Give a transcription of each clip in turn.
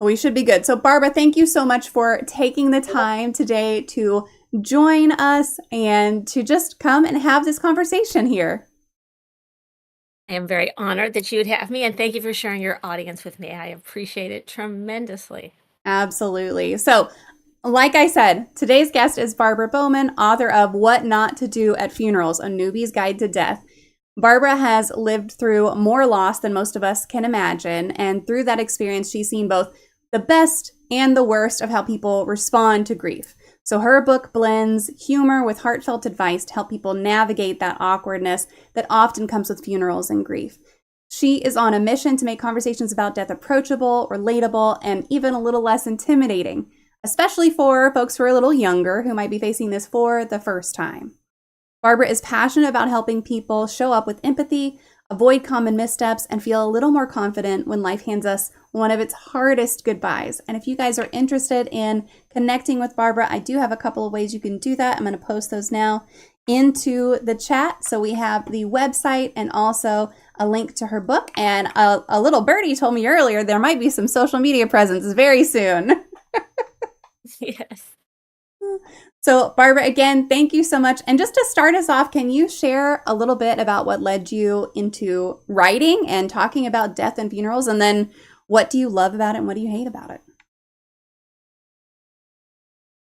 We should be good. So, Barbara, thank you so much for taking the time today to join us and to just come and have this conversation here. I am very honored that you would have me, and thank you for sharing your audience with me. I appreciate it tremendously. Absolutely. So, like I said, today's guest is Barbara Bowman, author of What Not to Do at Funerals, A Newbie's Guide to Death. Barbara has lived through more loss than most of us can imagine, and through that experience, she's seen both the best and the worst of how people respond to grief. So her book blends humor with heartfelt advice to help people navigate that awkwardness that often comes with funerals and grief. She is on a mission to make conversations about death approachable, relatable, and even a little less intimidating, especially for folks who are a little younger who might be facing this for the first time. Barbara is passionate about helping people show up with empathy, avoid common missteps, and feel a little more confident when life hands us one of its hardest goodbyes. And if you guys are interested in connecting with Barbara, I do have a couple of ways you can do that. I'm going to post those now into the chat. So we have the website and also a link to her book. And a little birdie told me earlier there might be some social media presence very soon. Yes. So, Barbara, again, thank you so much. And just to start us off, can you share a little bit about what led you into writing and talking about death and funerals? And then what do you love about it and what do you hate about it?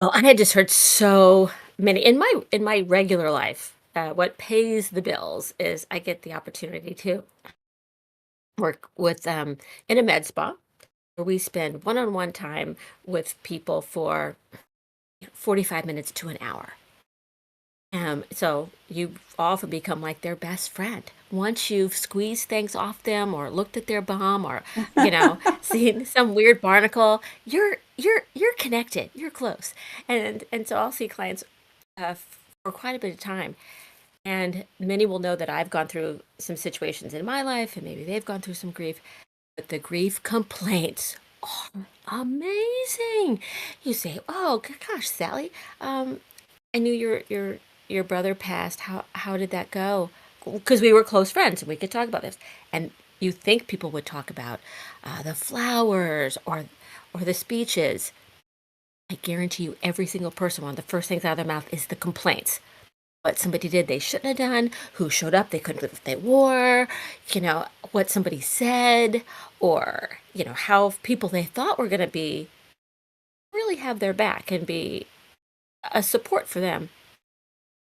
Well, I had just heard so many in my regular life. What pays the bills is I get the opportunity to work with in a med spa where we spend one-on-one time with people for 45 minutes to an hour. So you often become like their best friend. Once you've squeezed things off them or looked at their bum or, seen some weird barnacle, you're connected. You're close. And so I'll see clients for quite a bit of time. And many will know that I've gone through some situations in my life and maybe they've gone through some grief, but the grief complaints are amazing. You say, "Oh, gosh, Sally, I knew your brother passed. How did that go?" Because we were close friends and we could talk about this. And you think people would talk about the flowers or the speeches. I guarantee you, every single person, one of the first things out of their mouth is the complaints. What somebody did they shouldn't have done, who showed up they couldn't believe what they wore, what somebody said, or how people they thought were going to be really have their back and be a support for them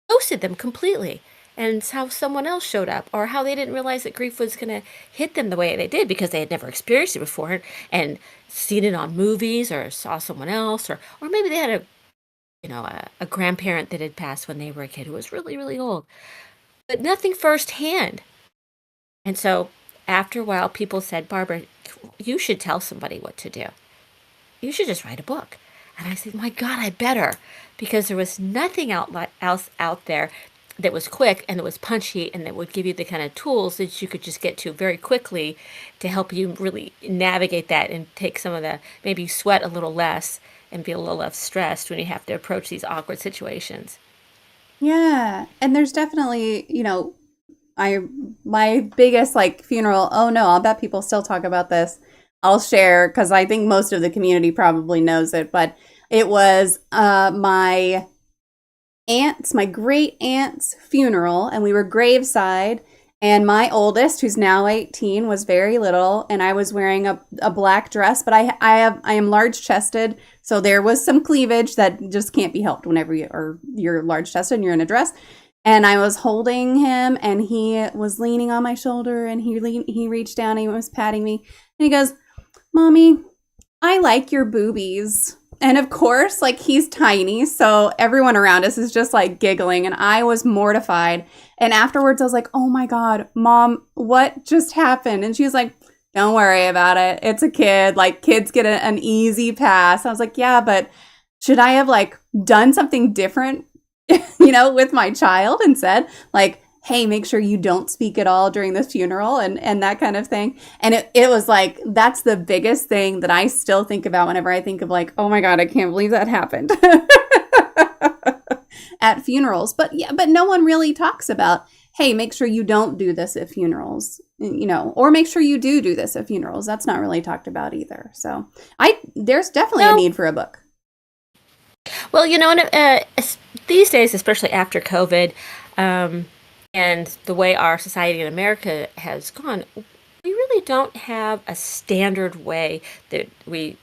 ghosted them completely. And it's how someone else showed up, or how they didn't realize that grief was going to hit them the way they did because they had never experienced it before and seen it on movies or saw someone else, or maybe they had a grandparent that had passed when they were a kid who was really, really old, but nothing firsthand. And so after a while, people said, "Barbara, you should tell somebody what to do. You should just write a book." And I said, "My God, I better," because there was nothing else out there that was quick and that was punchy and that would give you the kind of tools that you could just get to very quickly to help you really navigate that and take some of the, maybe sweat a little less and be a little less stressed when you have to approach these awkward situations. Yeah. And there's definitely, my biggest like funeral, oh no, I'll bet people still talk about this. I'll share because I think most of the community probably knows it, but it was my great aunt's funeral, and we were graveside. And my oldest, who's now 18, was very little, and I was wearing a black dress. But I am large chested, so there was some cleavage that just can't be helped whenever you're large chested and you're in a dress. And I was holding him, and he was leaning on my shoulder, and he reached down, and he was patting me, and he goes, "Mommy, I like your boobies." And of course, like, he's tiny, so everyone around us is just like giggling, and I was mortified. And afterwards, I was like, "Oh my God, Mom, what just happened?" And she was like, "Don't worry about it. It's a kid. Like, kids get an easy pass." I was like, "Yeah, but should I have like done something different, with my child and said like, hey, make sure you don't speak at all during the funeral," and that kind of thing. And it was like, that's the biggest thing that I still think about whenever I think of like, oh my God, I can't believe that happened at funerals. But yeah, but no one really talks about, hey, make sure you don't do this at funerals, or make sure you do this at funerals. That's not really talked about either. So there's definitely a No. need for a book. Well, these days, especially after COVID, um, and the way our society in America has gone, we really don't have a standard way that we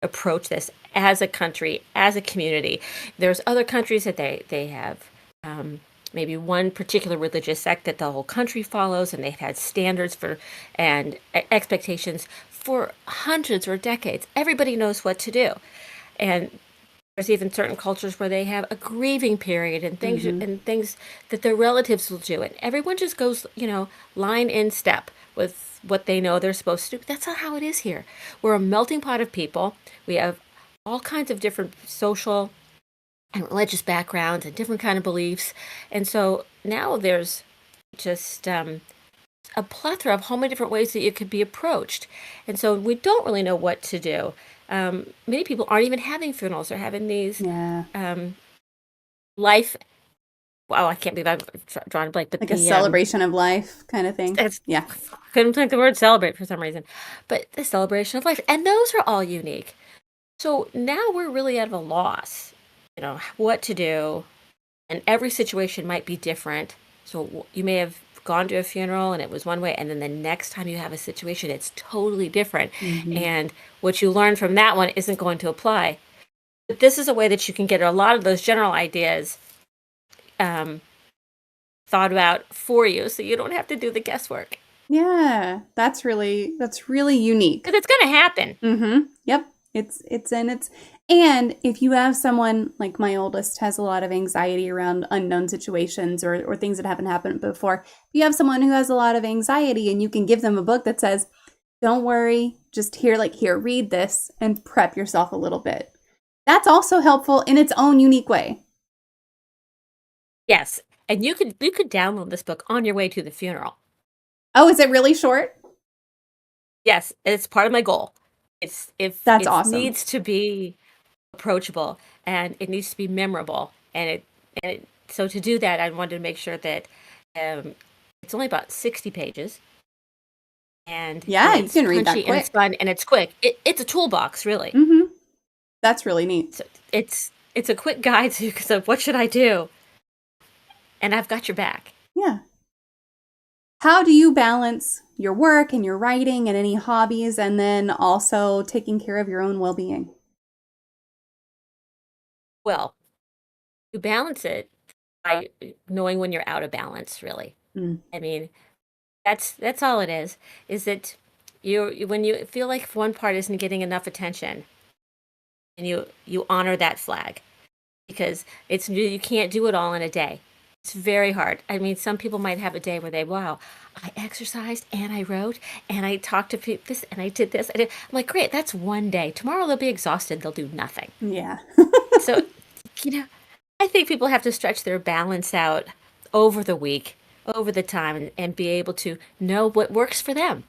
approach this as a country, as a community. There's other countries that they have um, maybe one particular religious sect that the whole country follows, and they've had standards for and expectations for hundreds or decades. Everybody knows what to do, and there's even certain cultures where they have a grieving period Mm-hmm. and things that their relatives will do, and everyone just goes, line in step with what they know they're supposed to do. That's not how it is here. We're a melting pot of people. We have all kinds of different social and religious backgrounds and different kind of beliefs, and so now there's just a plethora of how many different ways that it could be approached. And so we don't really know what to do. Many people aren't even having funerals. They're having these Yeah. um, life. Wow, I can't believe I've drawn a blank. But Like a celebration of life kind of thing. it's Yeah. couldn't think the word celebrate for some reason, but the celebration of life, and those are all unique. So now we're really at a loss. What to do, and every situation might be different. So you may have gone to a funeral and it was one way, and then the next time you have a situation, it's totally different. Mm-hmm. And what you learn from that one isn't going to apply. But this is a way that you can get a lot of those general ideas um, thought about for you, so you don't have to do the guesswork. Yeah. That's really unique. Because it's going to happen. Mm-hmm. Yep. And if you have someone like my oldest has a lot of anxiety around unknown situations or things that haven't happened before, if you have someone who has a lot of anxiety and you can give them a book that says, don't worry, just here, read this and prep yourself a little bit. That's also helpful in its own unique way. Yes, and you could download this book on your way to the funeral. Oh, is it really short? Yes, it's part of my goal. It's if That's it awesome. needs to be approachable and it needs to be memorable, so to do that, I wanted to make sure that it's only about 60 pages, and Yeah, you it's can read that punchy and it's quick. fun and it's quick. It's a toolbox, really. Mm-hmm. That's really neat. So it's a quick guide to so what should I do, and I've got your back. Yeah. How do you balance your work and your writing and any hobbies and then also taking care of your own well-being? Well, you balance it by knowing when you're out of balance, really. Mm. I mean, that's all it is that when you feel like one part isn't getting enough attention, and you honor that flag, because you can't do it all in a day. It's very hard. I mean, some people might have a day where wow, I exercised and I wrote and I talked to people this and I did this. I'm like, great, that's one day. Tomorrow they'll be exhausted. They'll do nothing. Yeah. So, you know, I think people have to stretch their balance out over the week, over the time, and be able to know what works for them.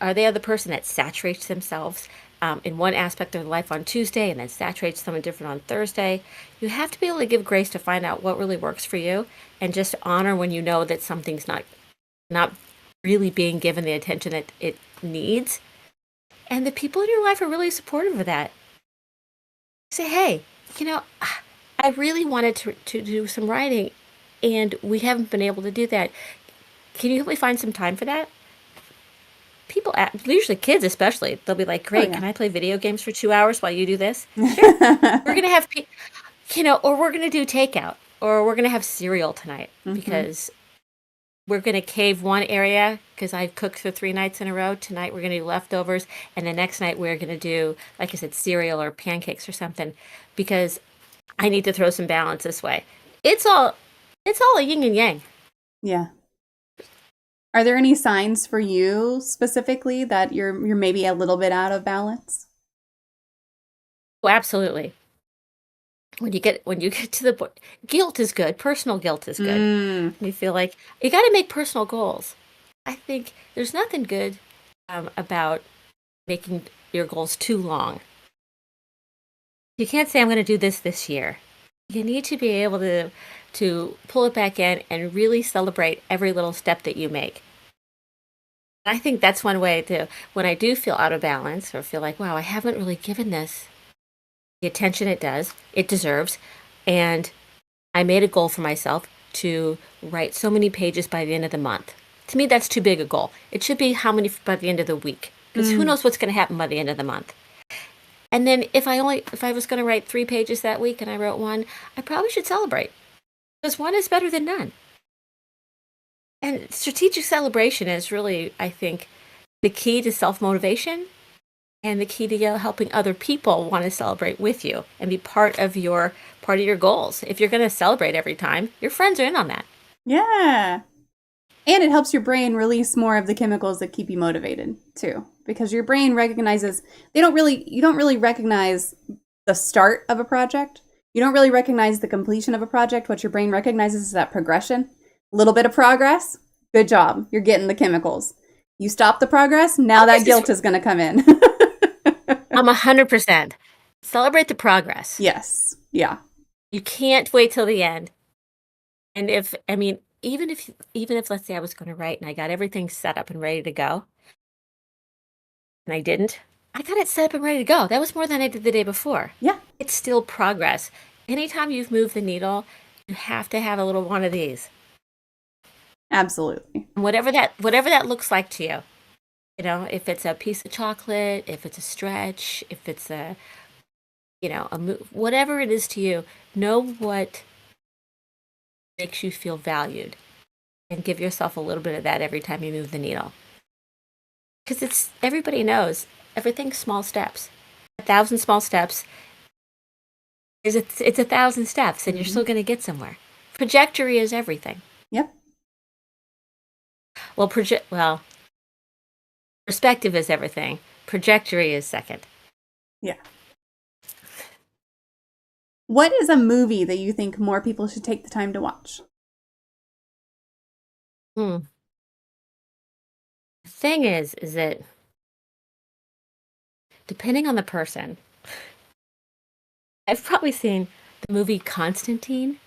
Are they the person that saturates themselves in one aspect of their life on Tuesday and then saturates them different on Thursday? You have to be able to give grace to find out what really works for you, and just honor when you know that something's not really being given the attention that it needs. And the people in your life are really supportive of that. Say, hey, you know, I really wanted to do some writing, and we haven't been able to do that. Can you help me find some time for that? People, usually kids especially, they'll be like, Oh, great, yeah. can I play video games for 2 hours while you do this? Sure. We're going to have, or we're going to do takeout, or we're going to have cereal tonight Mm-hmm. because we're going to cave one area because I've cooked for 3 nights in a row. Tonight we're going to do leftovers, and the next night we're going to do, like I said, cereal or pancakes or something, because I need to throw some balance this way. It's all it's all a yin and yang. Yeah. Are there any signs for you specifically that you're maybe a little bit out of balance? Oh, absolutely. When you get to the point, guilt is good. Personal guilt is good. Mm. You feel like you got to make personal goals. I think there's nothing good about making your goals too long. You can't say I'm going to do this year. You need to be able to pull it back in and really celebrate every little step that you make. I think that's one way to, when I do feel out of balance or feel like, wow, I haven't really given this the attention it deserves, and I made a goal for myself to write so many pages by the end of the month. To me, that's too big a goal. It should be how many by the end of the week, because who Mm. knows what's going to happen by the end of the month. And then if I was going to write 3 pages that week and I wrote one, I probably should celebrate, because one is better than none. And strategic celebration is really, I think, the key to self-motivation and the key to helping other people want to celebrate with you and be part of your goals. If you're going to celebrate every time, your friends are in on that. Yeah. And it helps your brain release more of the chemicals that keep you motivated too, because your brain recognizes you don't really recognize the start of a project. You don't really recognize the completion of a project. What your brain recognizes is that progression. A little bit of progress, good job. You're getting the chemicals. You stop the progress, now that guilt is going to come in. I'm 100%. Celebrate the progress. Yes. Yeah. You can't wait till the end. And I mean, even if let's say I was going to write and I got everything set up and ready to go, and I didn't, I got it set up and ready to go. That was more than I did the day before. Yeah. It's still progress. Anytime you've moved the needle, you have to have a little one of these. Absolutely. And whatever that looks like to you. If it's a piece of chocolate, if it's a stretch, if it's whatever it is to you, know what makes you feel valued and give yourself a little bit of that every time you move the needle. Because everybody knows everything's small steps. 1,000 small steps it's 1,000 steps, and you're still going to get somewhere. Trajectory is everything. Yep. Well, perspective is everything. Trajectory is second. Yeah. What is a movie that you think more people should take the time to watch? The thing is that depending on the person, I've probably seen the movie Constantine.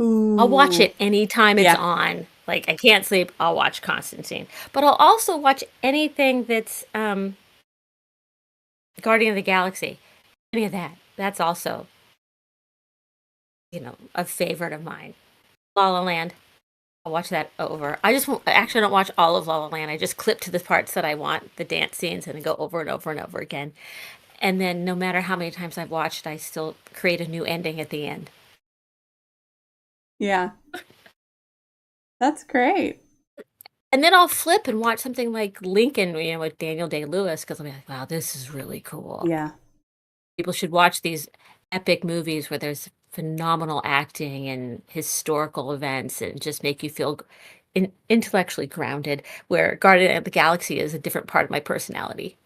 Ooh. I'll watch it anytime it's Yeah. on. Like, I can't sleep, I'll watch Constantine. But I'll also watch anything that's Guardian of the Galaxy. Any of that. That's also, a favorite of mine. La La Land. I'll watch that over. Actually, I don't watch all of La La Land. I just clip to the parts that I want, the dance scenes, and then go over and over and over again. And then no matter how many times I've watched, I still create a new ending at the end. Yeah. That's great. And then I'll flip and watch something like Lincoln, with Daniel Day-Lewis, because I'll be like, wow, this is really cool. Yeah. People should watch these epic movies where there's phenomenal acting and historical events and just make you feel intellectually grounded, where Guardian of the Galaxy is a different part of my personality.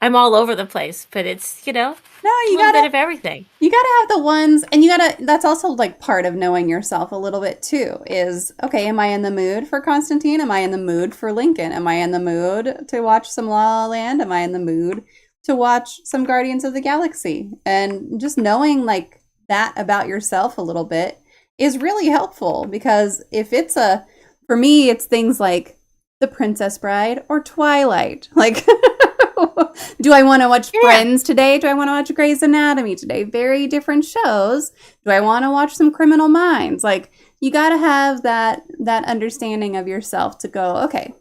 I'm all over the place, but it's, No, a you little bit gotta of everything. you gotta have the ones, and that's also like part of knowing yourself a little bit too, is okay, am I in the mood for Constantine? Am I in the mood for Lincoln? Am I in the mood to watch some La La Land? Am I in the mood to watch some Guardians of the Galaxy? And just knowing like that about yourself a little bit is really helpful, because for me, it's things like The Princess Bride or Twilight. Like, do I want to watch Friends today? Do I want to watch Grey's Anatomy today? Very different shows. Do I want to watch some Criminal Minds? Like, you got to have that understanding of yourself to go, okay,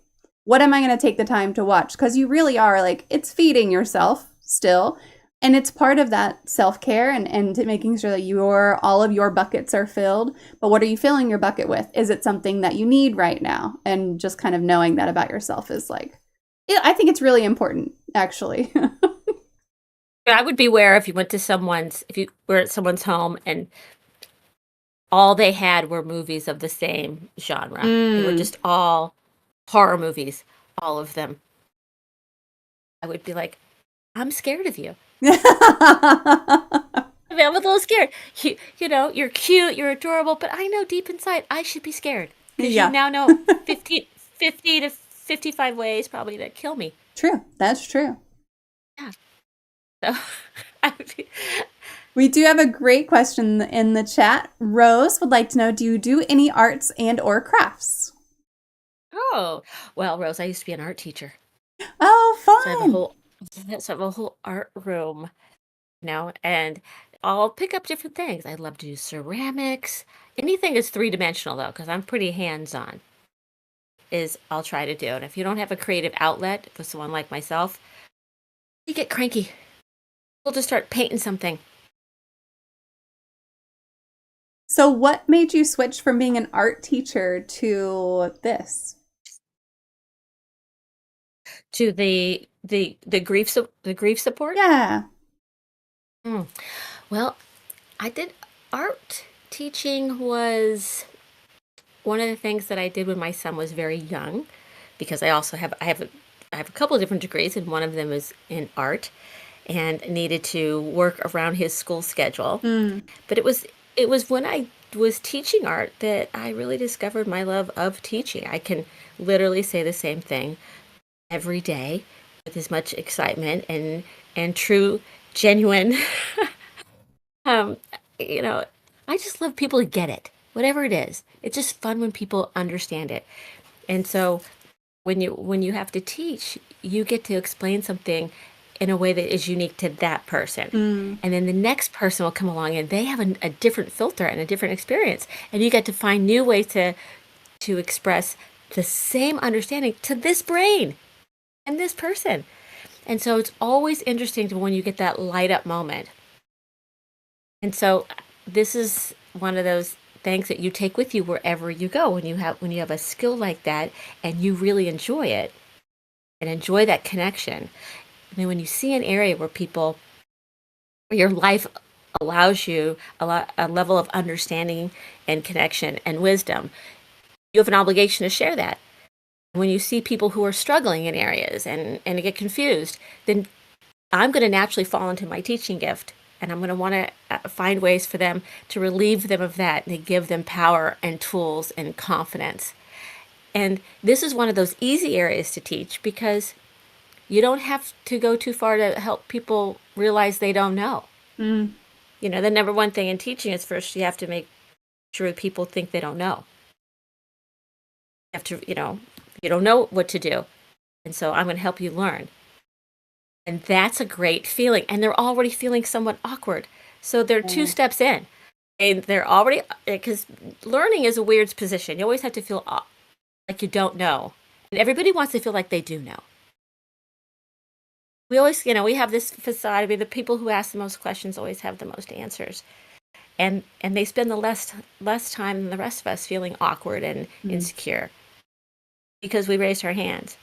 what am I going to take the time to watch? Because you really are like, it's feeding yourself still. And it's part of that self-care and making sure that all of your buckets are filled. But what are you filling your bucket with? Is it something that you need right now? And just kind of knowing that about yourself is like, I think it's really important, actually. I would beware if you were at someone's home and all they had were movies of the same genre. They were just all horror movies, all of them. I would be like, I'm scared of you. I mean, I'm a little scared. You're cute, you're adorable, but I know deep inside I should be scared. Because you now know 50 to 55 ways probably to kill me. True. That's true. Yeah. So We do have a great question in the chat. Rose would like to know, do you do any arts and or crafts? Oh, well, Rose, I used to be an art teacher. Oh, So I have a fun. whole art room, and I'll pick up different things. I love to do ceramics. Anything that's three-dimensional though, because I'm pretty hands-on, is I'll try to do. And if you don't have a creative outlet for someone like myself, you get cranky. We'll just start painting something. So what made you switch from being an art teacher to this? To the grief support. Yeah. Mm. Well, I did art teaching was one of the things that I did when my son was very young, because I have a couple of different degrees, and one of them is in art, and needed to work around his school schedule. Mm. But it was when I was teaching art that I really discovered my love of teaching. I can literally say the same thing every day with as much excitement and true, genuine. um, you know, I just love people to get it, whatever it is. It's just fun when people understand it. And so when you have to teach, you get to explain something in a way that is unique to that person. Mm. And then the next person will come along and they have a different filter and a different experience. And you get to find new ways to express the same understanding to this brain and this person. And so it's always interesting to when you get that light up moment. And so this is one of those things that you take with you wherever you go when you have a skill like that and you really enjoy it and enjoy that connection. And then when you see an area where your life allows you a level of understanding and connection and wisdom, you have an obligation to share that. When you see people who are struggling in areas and get confused, then I'm going to naturally fall into my teaching gift. And I'm going to want to find ways for them to relieve them of that and to give them power and tools and confidence. And this is one of those easy areas to teach because you don't have to go too far to help people realize they don't know. Mm. The number one thing in teaching is first you have to make sure people think they don't know. You have to, you don't know what to do. And so I'm going to help you learn. And that's a great feeling. And they're already feeling somewhat awkward. So they're two steps in. And they're already, because learning is a weird position. You always have to feel like you don't know. And everybody wants to feel like they do know. We always, we have this facade. I mean, the people who ask the most questions always have the most answers. And they spend the less time than the rest of us feeling awkward and insecure because we raised our hands.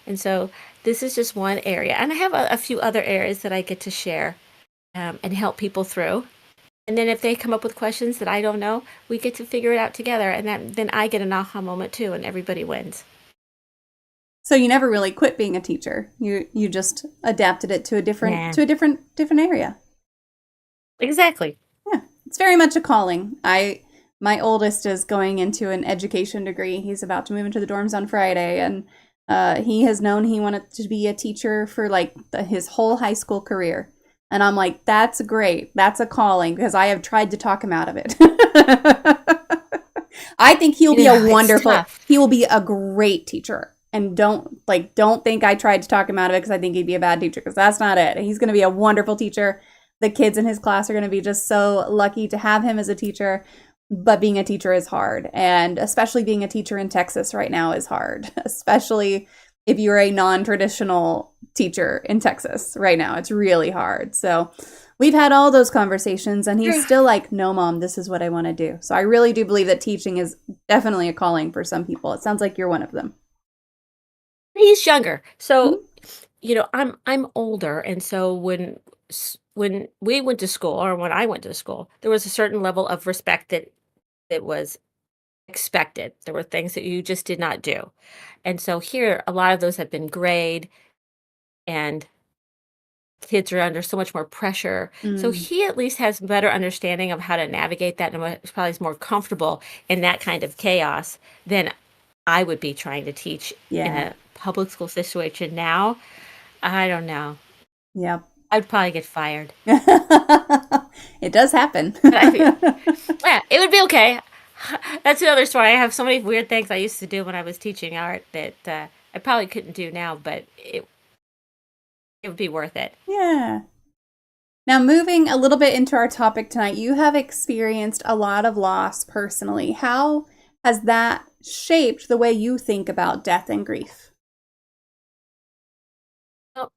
And so this is just one area. And I have a few other areas that I get to share and help people through. And then if they come up with questions that I don't know, we get to figure it out together. And then I get an aha moment too, and everybody wins. So you never really quit being a teacher. You just adapted it to a different area. Exactly. Yeah. It's very much a calling. My oldest is going into an education degree. He's about to move into the dorms on Friday, and he has known he wanted to be a teacher for his whole high school career. And I'm like, that's great. That's a calling, because I have tried to talk him out of it. I think he will be a great teacher. And don't think I tried to talk him out of it because I think he'd be a bad teacher, because that's not it. He's going to be a wonderful teacher. The kids in his class are going to be just so lucky to have him as a teacher. But being a teacher is hard. And especially being a teacher in Texas right now is hard, especially if you're a non-traditional teacher in Texas right now. It's really hard. So we've had all those conversations, and he's still like, no, Mom, this is what I want to do. So I really do believe that teaching is definitely a calling for some people. It sounds like you're one of them. He's younger. So, I'm older. And so when we went to school, or when I went to school, there was a certain level of respect that was expected. There were things that you just did not do. And so here, a lot of those have been grayed, and kids are under so much more pressure. So he at least has better understanding of how to navigate that, and probably is more comfortable in that kind of chaos than I would be trying to teach in a public school situation now. I don't know. Yep. I'd probably get fired. It does happen. But I feel, yeah, it would be okay. That's another story. I have so many weird things I used to do when I was teaching art that I probably couldn't do now, but it would be worth it. Yeah. Now, moving a little bit into our topic tonight, you have experienced a lot of loss personally. How has that shaped the way you think about death and grief? Well,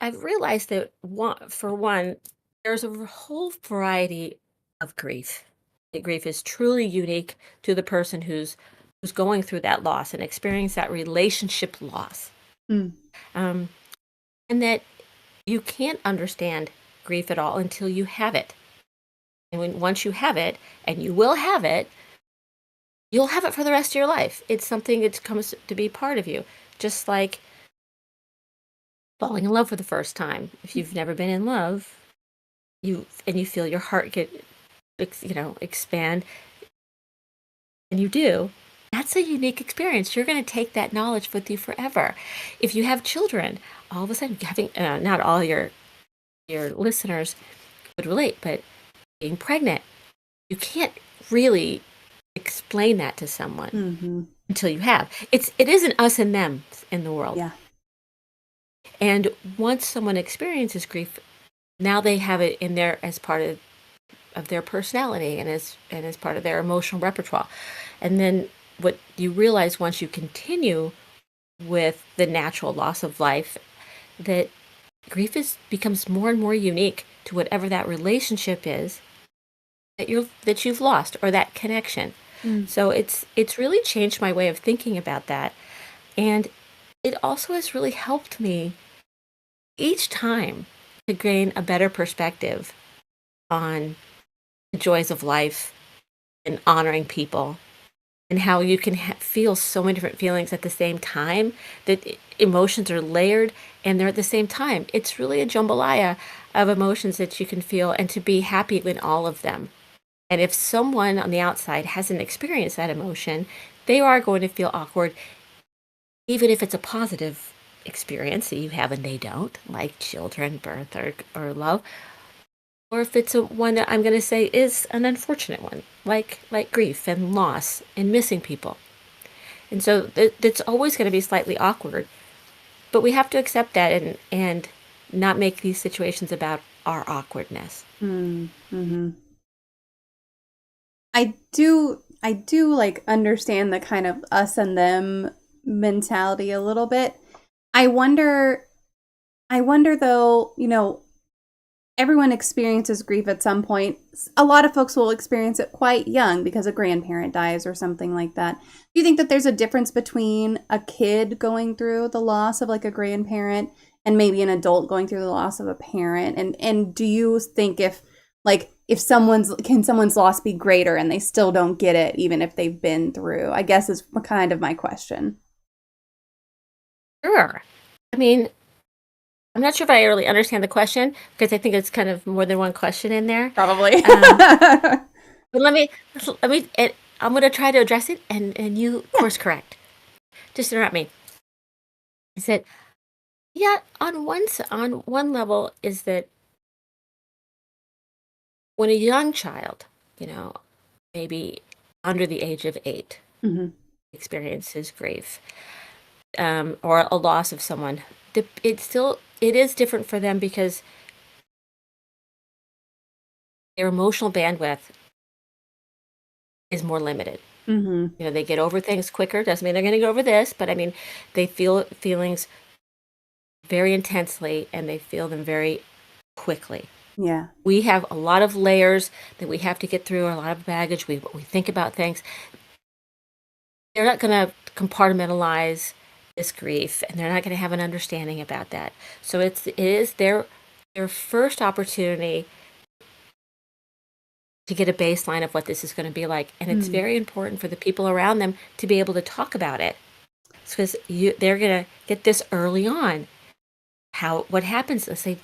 I've realized that for one, there's a whole variety of grief. That grief is truly unique to the person who's going through that loss and experience that relationship loss. Mm. Um, and that you can't understand grief at all until you have it. And once you have it, and you will have it, you'll have it for the rest of your life. It's something that comes to be part of you, just like falling in love for the first time. If you've never been in love, you feel your heart expand, and you do. That's a unique experience. You're going to take that knowledge with you forever. If you have children, all of a sudden having not all your listeners would relate, but being pregnant, you can't really explain that to someone until you have. It isn't us and them in the world. Yeah. And once someone experiences grief, now they have it in there as part of their personality and as part of their emotional repertoire. And then what you realize once you continue with the natural loss of life, that grief becomes more and more unique to whatever that relationship is that you've lost, or that connection. So it's really changed my way of thinking about that. And it also has really helped me each time to gain a better perspective on the joys of life and honoring people, and how you can feel so many different feelings at the same time, that emotions are layered and they're at the same time. It's really a jambalaya of emotions that you can feel, and to be happy in all of them. And if someone on the outside hasn't experienced that emotion, they are going to feel awkward, even if it's a positive experience that you have and they don't, like children, birth, or love. Or if it's one that I'm going to say is an unfortunate one, like grief and loss and missing people. And so it's always going to be slightly awkward. But we have to accept that and not make these situations about our awkwardness. Mm-hmm. I do like understand the kind of us and them mentality a little bit. I wonder though, everyone experiences grief at some point. A lot of folks will experience it quite young because a grandparent dies or something like that. Do you think that there's a difference between a kid going through the loss of like a grandparent and maybe an adult going through the loss of a parent? And do you think if someone's loss be greater and they still don't get it even if they've been through? I guess is kind of my question. Sure. I mean, I'm not sure if I really understand the question, because I think it's kind of more than one question in there. Probably. But let me, I'm going to try to address it, and you course correct. Just interrupt me. I said, yeah, on one level is that when a young child, maybe under the age of 8, experiences grief, or a loss of someone, it is different for them because their emotional bandwidth is more limited. They get over things quicker. Doesn't mean they're going to get over this, but I mean, they feel feelings very intensely and they feel them very quickly. Yeah. We have a lot of layers that we have to get through, a lot of baggage. We think about things. They're not going to compartmentalize this grief, and they're not going to have an understanding about that. So it is their first opportunity to get a baseline of what this is going to be like. And it's very important for the people around them to be able to talk about it, because they're going to get this early on. What happens? Let's say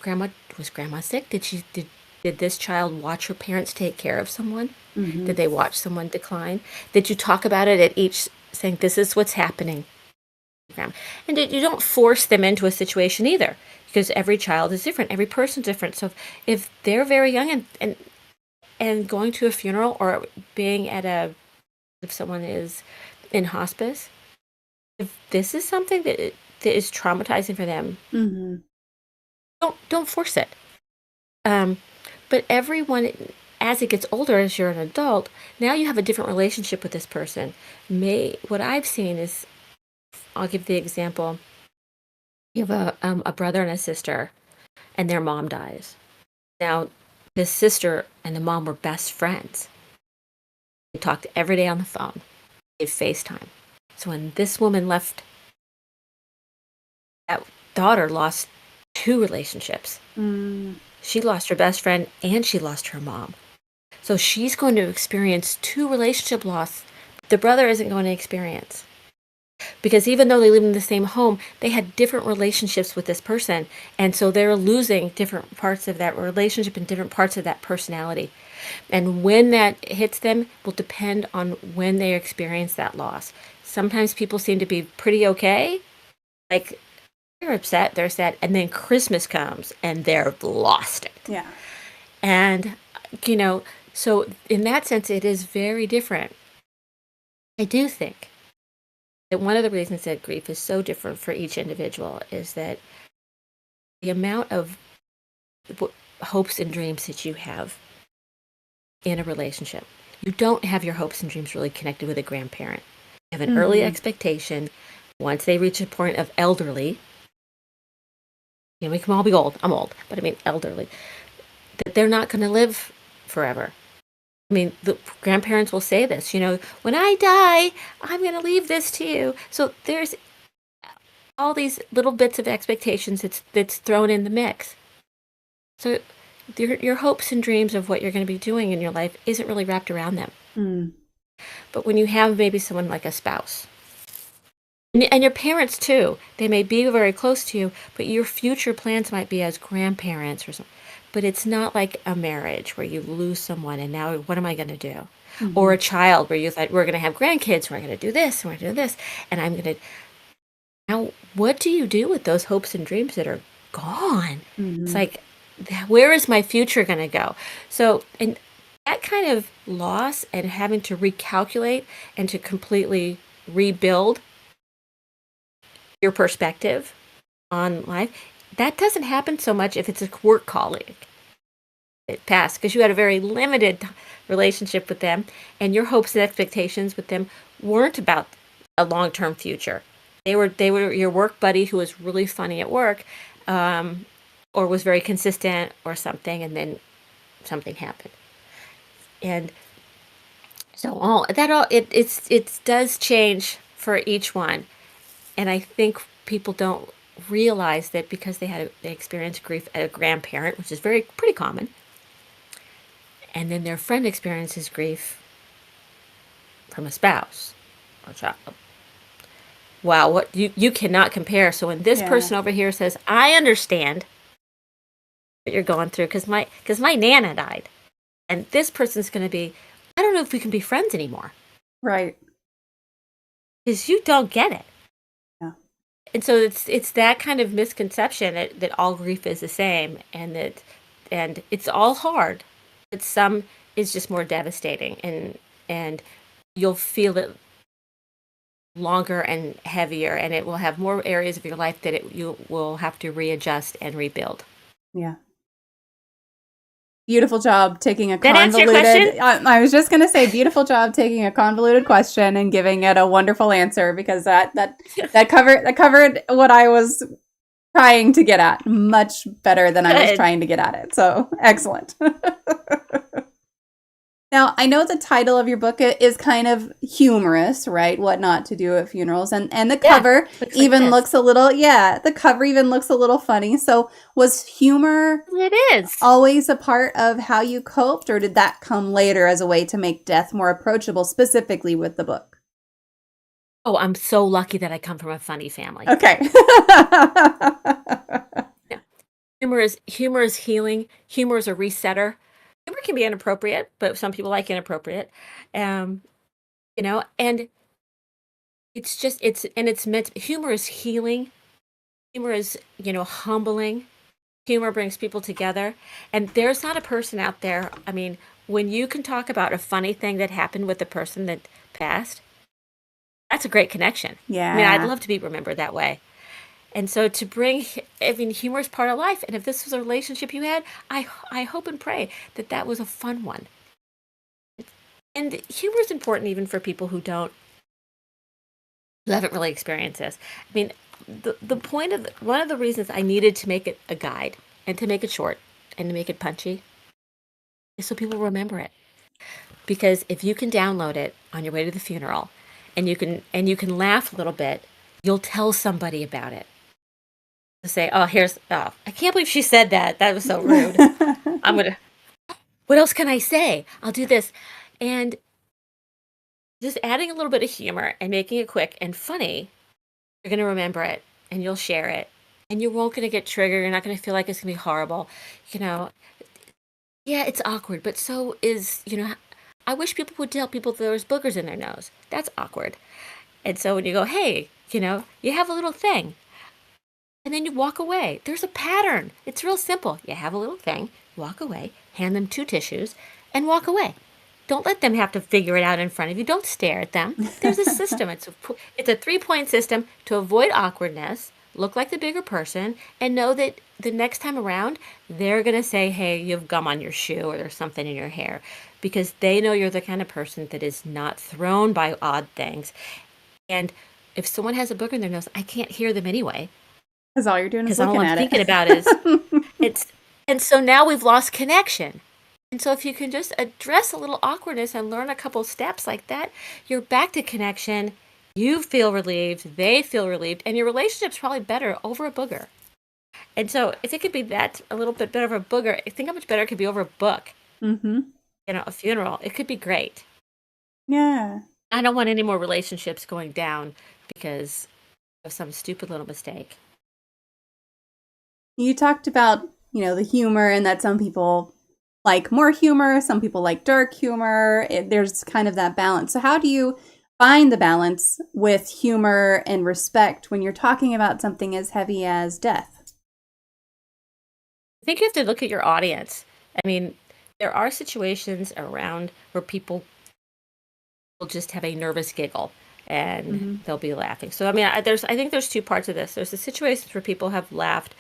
was grandma sick? Did this child watch her parents take care of someone? Did they watch someone decline? Did you talk about it at each, saying, this is what's happening? And you don't force them into a situation either, because every child is different. Every person's different. So if they're very young and and going to a funeral or being at if someone is in hospice, if this is something that is traumatizing for them, don't force it. But everyone, as it gets older, as you're an adult, now you have a different relationship with this person. What I've seen is, I'll give the example. You have a brother and a sister, and their mom dies. Now, the sister and the mom were best friends. They talked every day on the phone. They FaceTime. So when this woman left, that daughter lost 2 relationships. She lost her best friend and she lost her mom. So she's going to experience 2 relationship loss the brother isn't going to experience. Because even though they live in the same home, they had different relationships with this person. And so they're losing different parts of that relationship and different parts of that personality. And when that hits them will depend on when they experience that loss. Sometimes people seem to be pretty okay. Like, they're upset, they're sad, and then Christmas comes and they're lost it. Yeah. And, so in that sense, it is very different. I do think that one of the reasons that grief is so different for each individual is that the amount of hopes and dreams that you have in a relationship. You don't have your hopes and dreams really connected with a grandparent. You have an early expectation. Once they reach a point of elderly, we can all be old. I'm old, but I mean elderly, that they're not going to live forever. I mean, the grandparents will say this, when I die, I'm going to leave this to you. So there's all these little bits of expectations that's thrown in the mix. So your hopes and dreams of what you're going to be doing in your life isn't really wrapped around them. But when you have maybe someone like a spouse, and your parents too, they may be very close to you, but your future plans might be as grandparents or something. But it's not like a marriage where you lose someone and now what am I going to do? Or a child where you thought we're going to have grandkids, we're going to do this, and we're going to do this, and I'm going to. Now, what do you do with those hopes and dreams that are gone? It's like, where is my future going to go? So, and that kind of loss and having to recalculate and to completely rebuild your perspective on life, that doesn't happen so much if it's a work colleague. It passed because you had a very limited relationship with them, and your hopes and expectations with them weren't about a long-term future. They were your work buddy who was really funny at work, or was very consistent or something, and then something happened. And so it does change for each one. And I think people don't realize that because they experienced grief at a grandparent, which is pretty common, and then their friend experiences grief from a spouse or child. Wow, what you cannot compare. So when this person over here says, "I understand what you're going through because my Nana died," and this person's going to be, "I don't know if we can be friends anymore," right? Because you don't get it. And so it's that kind of misconception that all grief is the same, and it's all hard, but some is just more devastating, and you'll feel it longer and heavier, and it will have more areas of your life that you will have to readjust and rebuild. Yeah. Beautiful job taking a That answer your convoluted. question? I was just going to say, beautiful job taking a convoluted question and giving it a wonderful answer, because that covered what I was trying to get at much better than I was trying to get at it. So excellent. Now, I know the title of your book is kind of humorous, right? What not to do at funerals. And the cover looks a little, the cover even looks a little funny. So was humor always a part of how you coped, or did that come later as a way to make death more approachable, specifically with the book? Oh, I'm so lucky that I come from a funny family. Okay. Yeah. Humor is healing. Humor is a resetter. Humor can be inappropriate, but some people like inappropriate. And it's meant, humor is healing. Humor is, humbling. Humor brings people together. And there's not a person out there, I mean, when you can talk about a funny thing that happened with the person that passed, that's a great connection. I mean, I'd Yeah. love to be remembered that way. And so to bring, I mean, humor is part of life. And if this was a relationship you had, I hope and pray that that was a fun one. And humor is important even for people who haven't really experienced this. I mean, the point of one of the reasons I needed to make it a guide and to make it short and to make it punchy is so people remember it. Because if you can download it on your way to the funeral and you can laugh a little bit, you'll tell somebody about it. To say, "Oh, I can't believe she said that. That was so rude. I'm gonna what else can I say? I'll do this." And just adding a little bit of humor and making it quick and funny, you're gonna remember it and you'll share it. And you won't gonna get triggered. You're not gonna feel like it's gonna be horrible. You know, yeah, it's awkward, but so is, I wish people would tell people there was boogers in their nose. That's awkward. And so when you go, hey, you have a little thing, and then you walk away. There's a pattern. It's real simple. You have a little thing, walk away, hand them 2 tissues, and walk away. Don't let them have to figure it out in front of you. Don't stare at them. There's a system. It's a 3-point system to avoid awkwardness, look like the bigger person, and know that the next time around, they're going to say, hey, you have gum on your shoe or there's something in your hair, because they know you're the kind of person that is not thrown by odd things. And if someone has a booger in their nose, I can't hear them anyway. Because all you're doing is Because all looking I'm at thinking it. about is it's, and so now we've lost connection. And so if you can just address a little awkwardness and learn a couple steps like that, you're back to connection. You feel relieved, they feel relieved, and your relationship's probably better over a booger. And so if it could be that a little bit better over a booger, I think how much better it could be over a book, Mm-hmm. a funeral. It could be great. Yeah. I don't want any more relationships going down because of some stupid little mistake. You talked about, the humor and that some people like more humor, some people like dark humor. There's kind of that balance. So how do you find the balance with humor and respect when you're talking about something as heavy as death? I think you have to look at your audience. I mean, there are situations around where people will just have a nervous giggle and Mm-hmm. they'll be laughing. So I mean, I think there's 2 parts of this. There's the situations where people have laughed.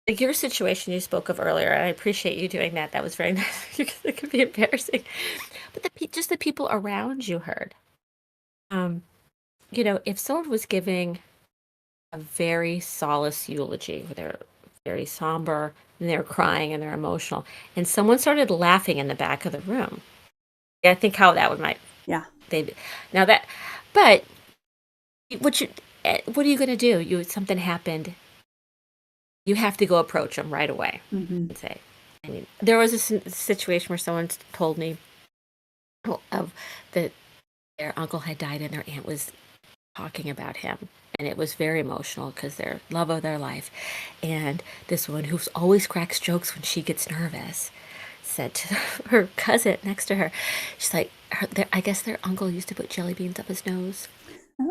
Like your situation you spoke of earlier, and I appreciate you doing that. That was very nice. It could be embarrassing, but just the people around you heard. Um, if someone was giving a very solace eulogy, where they're very somber and they're crying and they're emotional, and someone started laughing in the back of the room, yeah, I think how that would might Yeah. they now that, but what are you going to do? Something happened. You have to go approach them right away Mm-hmm. and say. I mean, there was a situation where someone told me of that their uncle had died and their aunt was talking about him. And it was very emotional because they're love of their life. And this woman who always cracks jokes when she gets nervous said to her cousin next to her, she's like, I guess their uncle used to put jelly beans up his nose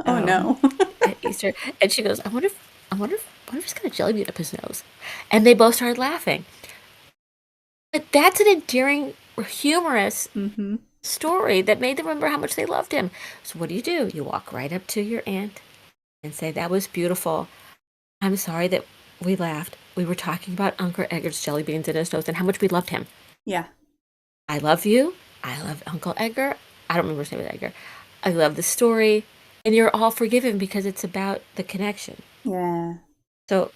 Oh no. at Easter. And she goes, I wonder if he's got a jelly bean up his nose. And they both started laughing. But that's an endearing, humorous Mm-hmm. story that made them remember how much they loved him. So what do? You walk right up to your aunt and say, that was beautiful. I'm sorry that we laughed. We were talking about Uncle Edgar's jelly beans in his nose and how much we loved him. Yeah. I love you. I love Uncle Edgar. I don't remember his name was Edgar. I love the story. And you're all forgiven because it's about the connection. Yeah. So,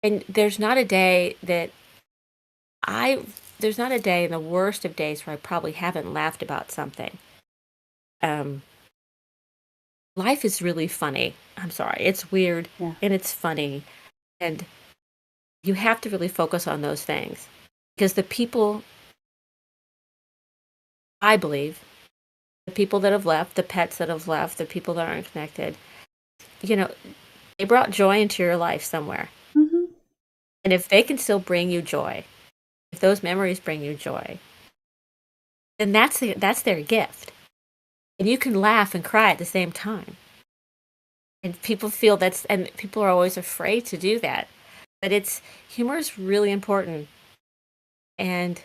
and there's not a day in the worst of days where I probably haven't laughed about something. Life is really funny. I'm sorry. It's weird Yeah. and it's funny. And you have to really focus on those things because the people, I believe, the people that have left, the pets that have left, the people that aren't connected, they brought joy into your life somewhere. Mm-hmm. And if they can still bring you joy, if those memories bring you joy, then that's their gift. And you can laugh and cry at the same time. And people feel and people are always afraid to do that. But humor is really important. And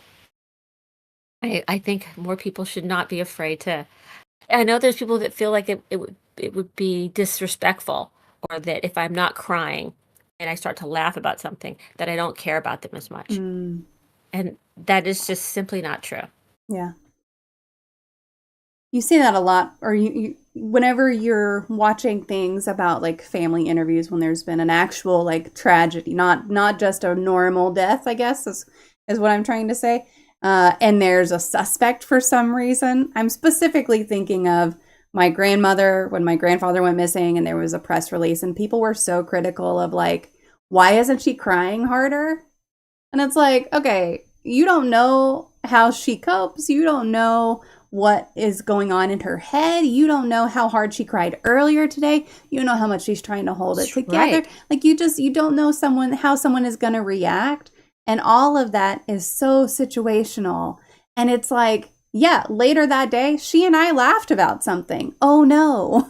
I think more people should not be afraid to. I know there's people that feel like it would be disrespectful, or that if I'm not crying and I start to laugh about something, that I don't care about them as much. Mm, And that is just simply not true. yeah. You say that a lot, or whenever you're watching things about like family interviews when there's been an actual like tragedy, not just a normal death, I guess is what I'm trying to say. And there's a suspect for some reason. I'm specifically thinking of my grandmother when my grandfather went missing, and there was a press release, and people were so critical of like, why isn't she crying harder? And it's like, okay, you don't know how she copes. You don't know what is going on in her head. You don't know how hard she cried earlier today. You don't know how much she's trying to hold it That's together. right. Like you don't know how someone is going to react. And all of that is so situational. And it's like, yeah, later that day, she and I laughed about something. Oh no.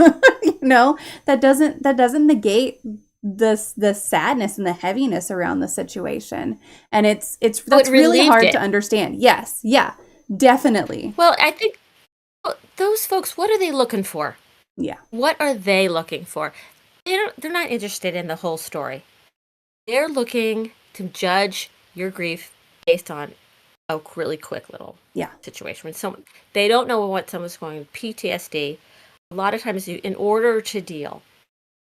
That doesn't negate the sadness and the heaviness around the situation, and it's Oh, it that's really relieved hard to it. understand. Yes, yeah, definitely. Well, I think those folks, what are they looking for? Yeah. What are they looking for? They're not interested in the whole story. They're looking to judge your grief based on a really quick little Yeah. situation. When someone they don't know what someone's going PTSD. A lot of times, in order to deal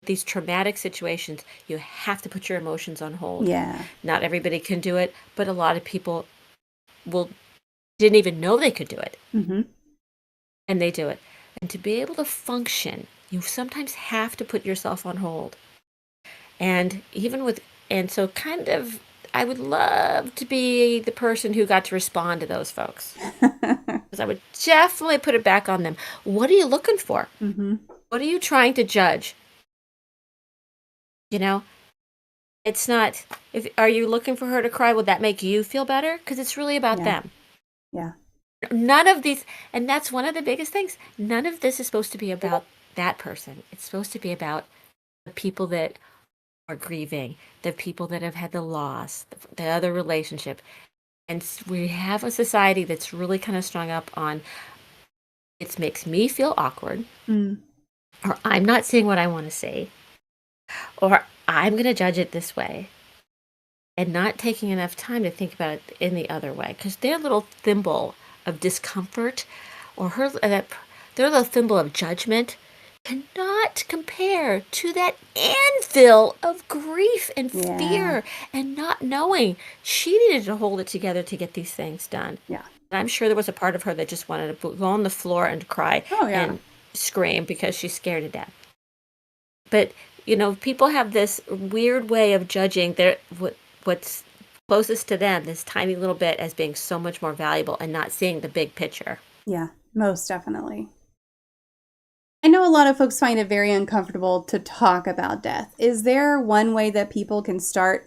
with these traumatic situations, you have to put your emotions on hold. Yeah. Not everybody can do it, but a lot of people will didn't even know they could do it, Mm-hmm. and they do it. And to be able to function, you sometimes have to put yourself on hold. And even with, and so kind of, I would love to be the person who got to respond to those folks. Because I would definitely put it back on them. What are you looking for? Mm-hmm. What are you trying to judge? You know, it's not, if, are you looking for her to cry? Would that make you feel better? Because it's really about Yeah. them. Yeah. None of these, and that's one of the biggest things. None of this is supposed to be about that person. It's supposed to be about the people that are grieving, the people that have had the loss, the other relationship. And we have a society that's really kind of strung up on it makes me feel awkward, Mm. or I'm not seeing what I want to see, or I'm going to judge it this way, and not taking enough time to think about it in the other way. Because their little thimble of discomfort, or their little thimble of judgment, cannot compare to that anvil of grief and Yeah. fear and not knowing. She needed to hold it together to get these things done. Yeah. And I'm sure there was a part of her that just wanted to go on the floor and cry Oh yeah. and scream because she's scared to death. But people have this weird way of judging what's closest to them, this tiny little bit, as being so much more valuable and not seeing the big picture. Yeah. Most definitely. I know a lot of folks find it very uncomfortable to talk about death. Is there one way that people can start,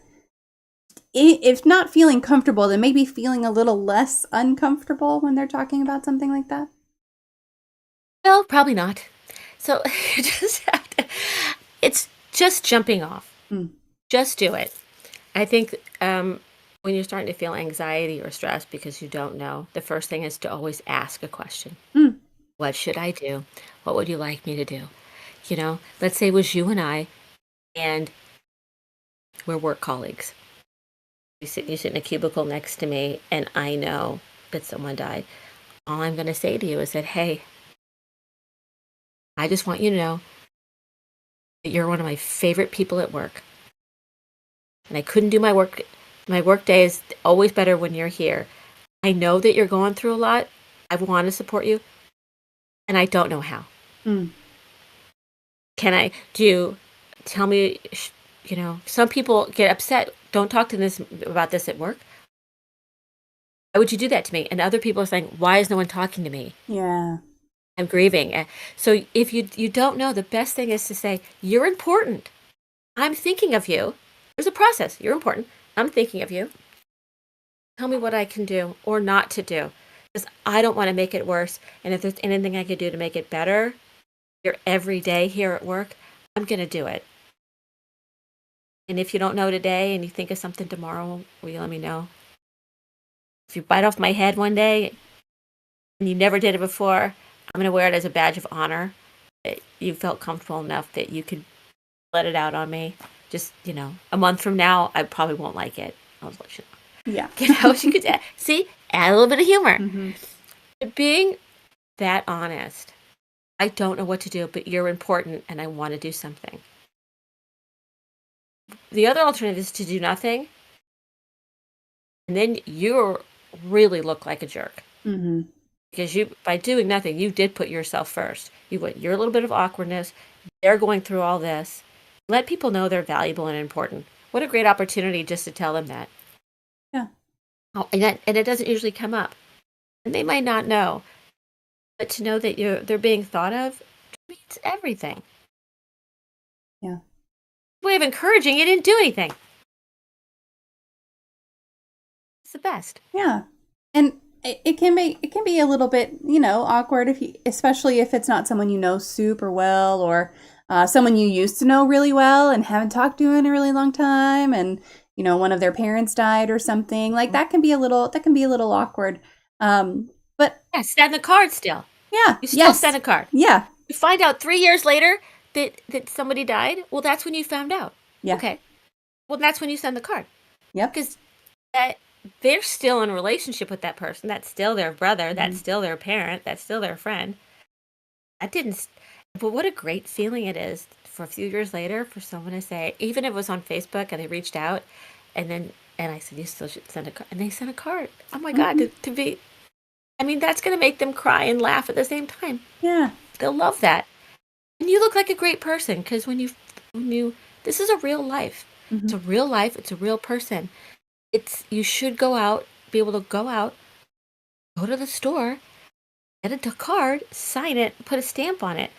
if not feeling comfortable, then maybe feeling a little less uncomfortable when they're talking about something like that? Well, probably not. So you just have to, it's just jumping off. Mm. Just do it. I think when you're starting to feel anxiety or stress because you don't know, the first thing is to always ask a question. Mm. What should I do? What would you like me to do? Let's say it was you and I, and we're work colleagues. You sit in a cubicle next to me, and I know that someone died. All I'm going to say to you is that, hey, I just want you to know that you're one of my favorite people at work. And I couldn't do my work. My work day is always better when you're here. I know that you're going through a lot. I want to support you, and I don't know how. Mm. Do you tell me, some people get upset. Don't talk to this about this at work. Why would you do that to me? And other people are saying, why is no one talking to me? Yeah. I'm grieving. So if you don't know, the best thing is to say, you're important. I'm thinking of you. There's a process. You're important. I'm thinking of you. Tell me what I can do or not to do. Because I don't want to make it worse. And if there's anything I could do to make it better, your every day here at work, I'm going to do it. And if you don't know today and you think of something tomorrow, will you let me know? If you bite off my head one day, and you never did it before, I'm going to wear it as a badge of honor that you felt comfortable enough that you could let it out on me. Just, a month from now, I probably won't like it. I'll just let you know. Yeah. You could see, add a little bit of humor. Mm-hmm. Being that honest. I don't know what to do, but you're important and I want to do something. The other alternative is to do nothing, and then you really look like a jerk. Mm-hmm. Because by doing nothing, you did put yourself first. You went your little bit of awkwardness. They're going through all this. Let people know they're valuable and important. What a great opportunity just to tell them that. Yeah. Oh, and it doesn't usually come up. And they might not know. But to know that they're being thought of means everything. Yeah. Way of encouraging, you didn't do anything. It's the best. Yeah. And it can be a little bit, awkward especially if it's not someone you know super well, or someone you used to know really well and haven't talked to in a really long time, and one of their parents died or something. Like that can be a little awkward. But yeah, send the card still. Yeah. You still send a card. Yeah. You find out 3 years later that somebody died. Well, that's when you found out. Yeah. Okay. Well, that's when you send the card. Yep. Because they're still in a relationship with that person. That's still their brother. That's still their parent. That's still their friend. But what a great feeling it is for a few years later for someone to say, even if it was on Facebook and they reached out, and I said, you still should send a card. And they sent a card. Oh my God, that's going to make them cry and laugh at the same time. Yeah. They'll love that. And you look like a great person, because when you, this is a real life. Mm-hmm. It's a real life. It's a real person. You should go out, be able to go out, go to the store, get a card, sign it, put a stamp on it,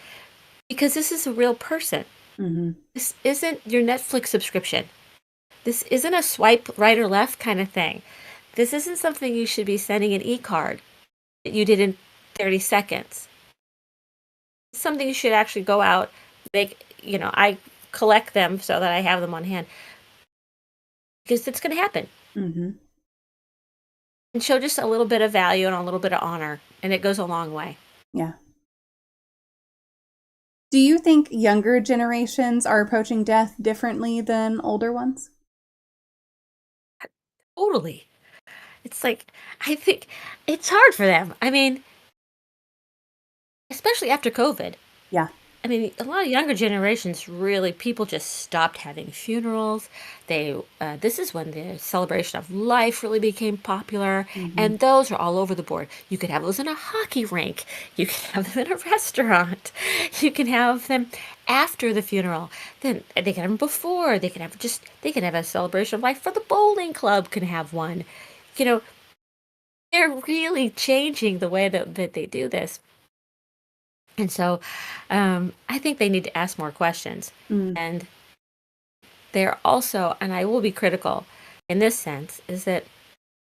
because this is a real person. Mm-hmm. This isn't your Netflix subscription. This isn't a swipe right or left kind of thing. This isn't something you should be sending an e-card that you did in 30 seconds. It's something you should actually go out, I collect them so that I have them on hand, because it's going to happen. Mm-hmm. And show just a little bit of value and a little bit of honor, and it goes a long way. Yeah. Do you think younger generations are approaching death differently than older ones? Totally. It's like, I think it's hard for them. Especially after COVID. Yeah. A lot of younger generations, really, people just stopped having funerals. This is when the celebration of life really became popular, and those are all over the board. You could have those in a hockey rink. You can have them in a restaurant. You can have them after the funeral. Then they can have them before. They can have a celebration of life for the bowling club. Can have one. They're really changing the way that they do this. And so I think they need to ask more questions. And they're also, and I will be critical in this sense, is that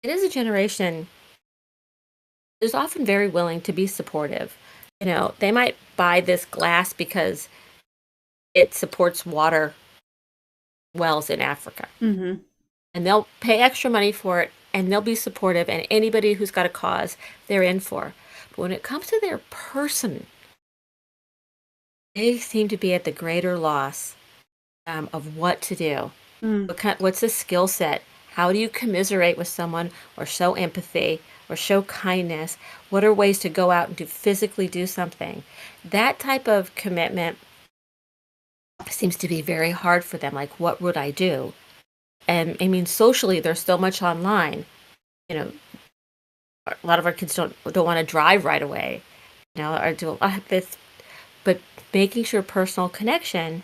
it is a generation that is often very willing to be supportive. They might buy this glass because it supports water wells in Africa. Mm-hmm. And they'll pay extra money for it, and they'll be supportive, and anybody who's got a cause, they're in for. But when it comes to their person, they seem to be at the greater loss of what to do. What's the skill set? How do you commiserate with someone, or show empathy, or show kindness? What are ways to go out and physically do something? That type of commitment seems to be very hard for them. Like, what would I do? And socially, there's so much online. A lot of our kids don't want to drive right away, or do a lot of this. But making sure personal connection,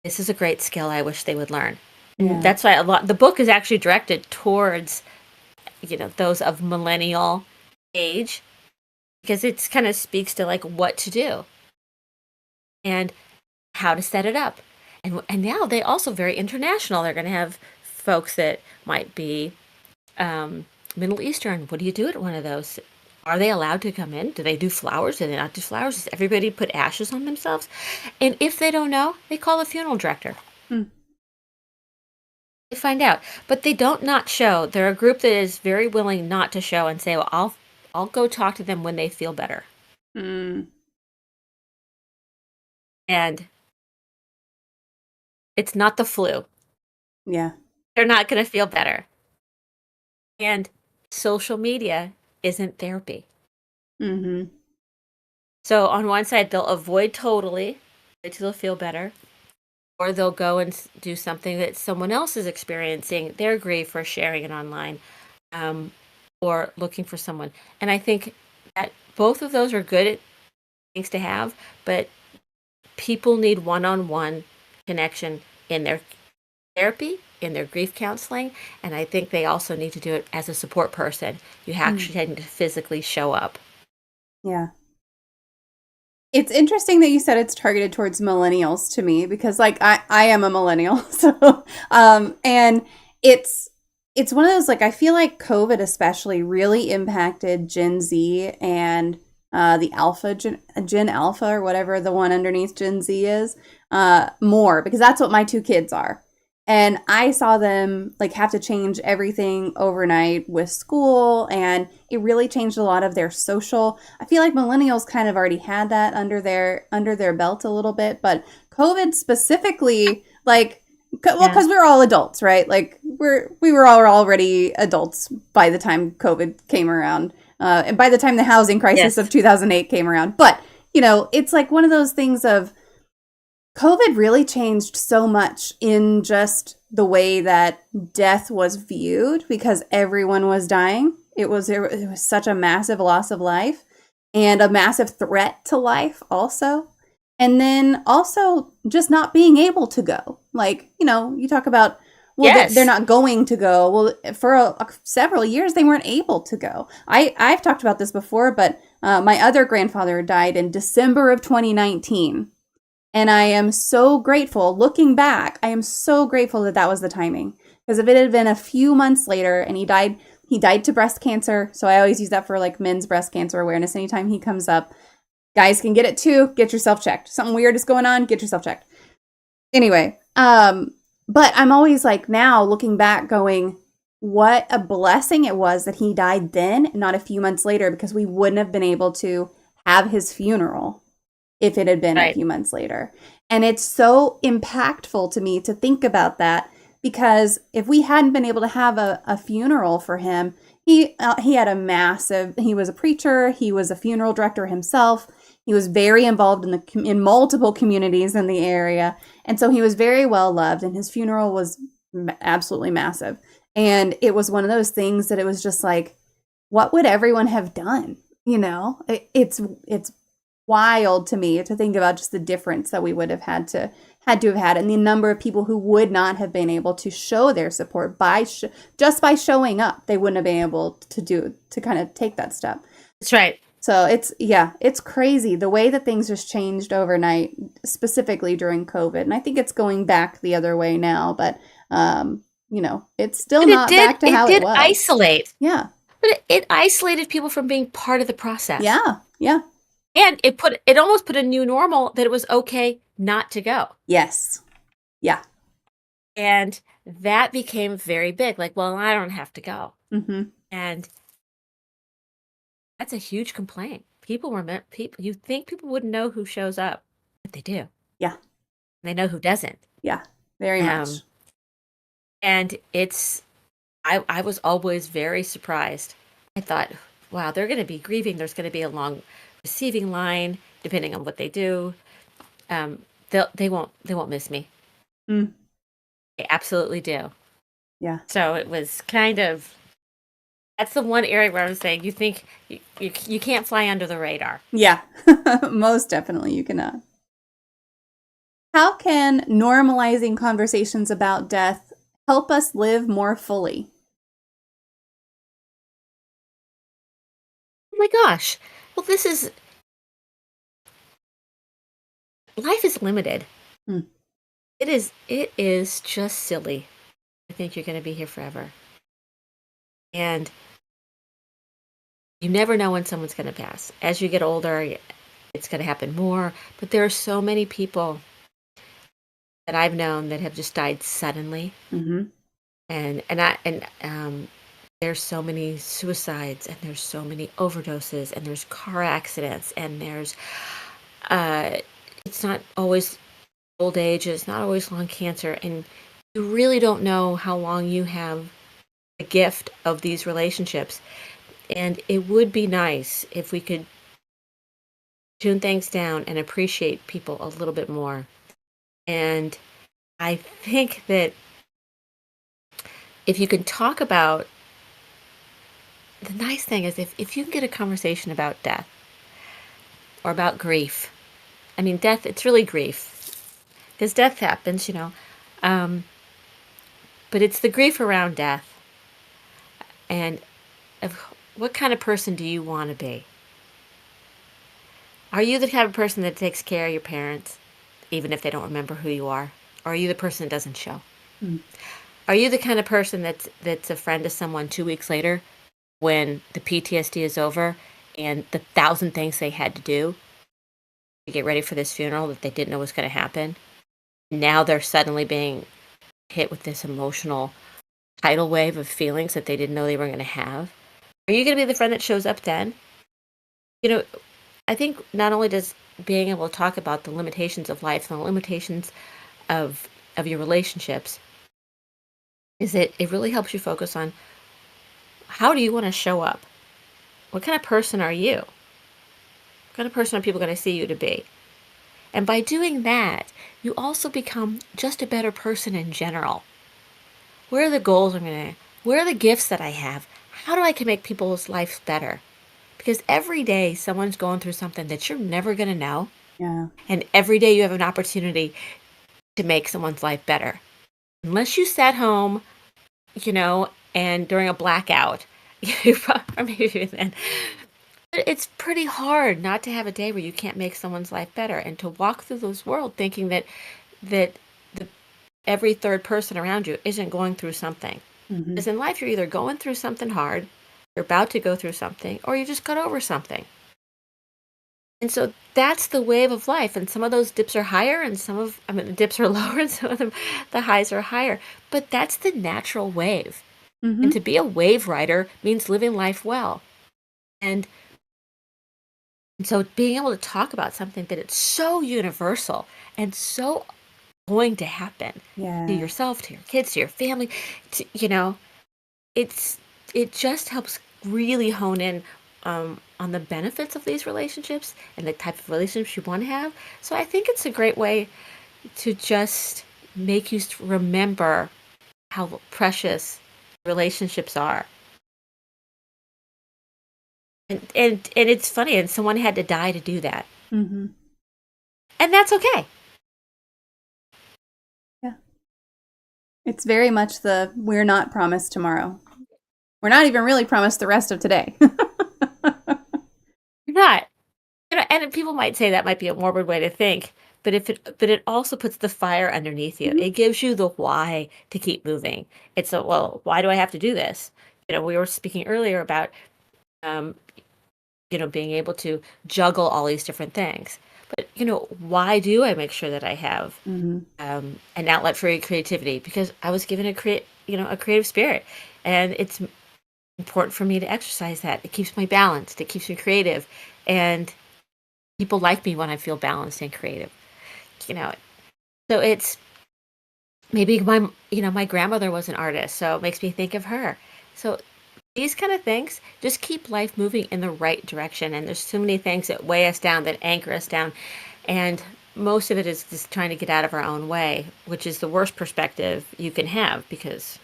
this is a great skill I wish they would learn. Yeah. And that's why the book is actually directed towards, those of millennial age, because it kind of speaks to like what to do and how to set it up. And now they also very international. They're going to have folks that might be Middle Eastern. What do you do at one of those? Are they allowed to come in? Do they do flowers? Do they not do flowers? Does everybody put ashes on themselves? And if they don't know, they call the funeral director. They find out. But they don't not show. They're a group that is very willing not to show and say, well, I'll go talk to them when they feel better. Mm, And it's not the flu. yeah. They're not going to feel better. And social media isn't therapy. Mm-hmm. So on one side, they'll avoid totally until they'll feel better, or they'll go and do something that someone else is experiencing their grief or sharing it online, um, or looking for someone. And I think that both of those are good things to have, but people need one-on-one connection in their therapy, in their grief counseling, and I think they also need to do it as a support person. You Mm, actually need to physically show up. yeah. It's interesting that you said it's targeted towards millennials to me because like I am a millennial. So and it's it's one of those like I feel like COVID especially really impacted Gen Z and the Alpha Gen Alpha or whatever the one underneath Gen Z is more because that's what my two kids are. And I saw them like have to change everything overnight with school and it really changed a lot of their social. I feel like millennials kind of already had that under their belt a little bit, but COVID specifically like well Yeah. cuz we're all adults, right? Like we were all already adults by the time COVID came around. And by the time the housing crisis of Yes. 2008 came around. But, it's like one of those things of COVID really changed so much in just the way that death was viewed because everyone was dying. It was such a massive loss of life and a massive threat to life also. And then also just not being able to go. Like, you talk about well they're Yes. not going to go. Well, for several years they weren't able to go. I've talked about this before, but my other grandfather died in December of 2019. And I am so grateful, looking back, I am so grateful that that was the timing. Because if it had been a few months later and he died to breast cancer. So I always use that for like men's breast cancer awareness. Anytime he comes up, guys can get it too. Get yourself checked. Something weird is going on, get yourself checked. Anyway, but I'm always like now looking back going, what a blessing it was that he died then, not a few months later, because we wouldn't have been able to have his funeral if it had been a Right. few months later. And it's so impactful to me to think about that because if we hadn't been able to have a funeral for him, he had a massive. He was a preacher. He was a funeral director himself. He was very involved in multiple communities in the area, and so he was very well loved. And his funeral was absolutely massive. And it was one of those things that it was just like, what would everyone have done? It's wild to me to think about just the difference that we would have had to have had and the number of people who would not have been able to show their support just by showing up. They wouldn't have been able to kind of take that step. That's right. So it's crazy the way that things just changed overnight, specifically during COVID. And I think it's going back the other way now, but it's still But not back to it how it did was. isolate. Yeah. But it isolated people from being part of the process. Yeah. Yeah. And it almost put a new normal that it was okay not to go. Yes. Yeah. And that became very big. Like, well, I don't have to go. Mhm. And that's a huge complaint. People you think people wouldn't know who shows up, but they do. Yeah. They know who doesn't. Yeah. Very much. Um, and I was always very surprised. I thought, wow, they're going to be grieving. There's going to be a long receiving line, depending on what they do. They won't miss me. Mm. They absolutely do. Yeah. So it was kind of that's the one area where I was saying you think you can't fly under the radar. Yeah. Most definitely you cannot. How can normalizing conversations about death help us live more fully? Oh my gosh. Well, this is life is limited. Mm. It is just silly. I think you're going to be here forever. And you never know when someone's going to pass. As you get older, it's going to happen more, but there are so many people that I've known that have just died suddenly. Mhm. And there's so many suicides, and there's so many overdoses, and there's car accidents, and there's uh it's not always old age, it's not always long cancer, and you really don't know how long you have the gift of these relationships. And it would be nice if we could tune things down and appreciate people a little bit more. And I think that if you can talk about, the nice thing is, if you can get a conversation about death or about grief. I mean, death, it's really grief because death happens, um, but it's the grief around death. And of what kind of person do you want to be? Are you the kind of person that takes care of your parents, even if they don't remember who you are? Or are you the person that doesn't show? Mm. Are you the kind of person that's a friend to someone 2 weeks later when the PTSD is over and the thousand things they had to do to get ready for this funeral that they didn't know was going to happen? Now they're suddenly being hit with this emotional tidal wave of feelings that they didn't know they were going to have. Are you going to be the friend that shows up then? You know, I think not only does being able to talk about the limitations of life and the limitations of your relationships, is it really helps you focus on how do you want to show up? What kind of person are you? What kind of person are people going to see you to be? And by doing that, you also become just a better person in general. Where are the goals I'm going to, where are the gifts that I have? How do I can make people's lives better? Because every day someone's going through something that you're never going to know. Yeah. And every day you have an opportunity to make someone's life better. Unless you sat home, and during a blackout, or maybe even then, it's pretty hard not to have a day where you can't make someone's life better and to walk through this world thinking that the, every third person around you isn't going through something. Mm-hmm. Because in life, you're either going through something hard, you're about to go through something, or you just got over something. And so that's the wave of life. And some of those dips are higher, and the dips are lower, and some of them, the highs are higher. But that's the natural wave. And Mm-hmm. to be a wave rider means living life well. And so being able to talk about something that it's so universal and so going to happen to Yeah. yourself, to your kids, to your family, it's it just helps really hone in on the benefits of these relationships and the type of relationships you want to have. So I think it's a great way to just make you remember how precious relationships are. And it's funny, and someone had to die to do that. Mm-hmm. And that's okay. Yeah. It's very much we're not promised tomorrow. We're not even really promised the rest of today. You're not. And people might say that might be a morbid way to think, but it also puts the fire underneath you. Mhm. It gives you the why to keep moving. It's well, why do I have to do this? We were speaking earlier about um, being able to juggle all these different things. But why do I make sure that I have Mm-hmm. an outlet for creativity? Because I was given a creative spirit, and it's important for me to exercise that. It keeps me balanced. It keeps me creative, and people like me when I feel balanced and creative. You know, so it's maybe my grandmother was an artist, so it makes me think of her. So these kind of things just keep life moving in the right direction. And there's so many things that weigh us down, that anchor us down, and most of it is just trying to get out of our own way, which is the worst perspective you can have because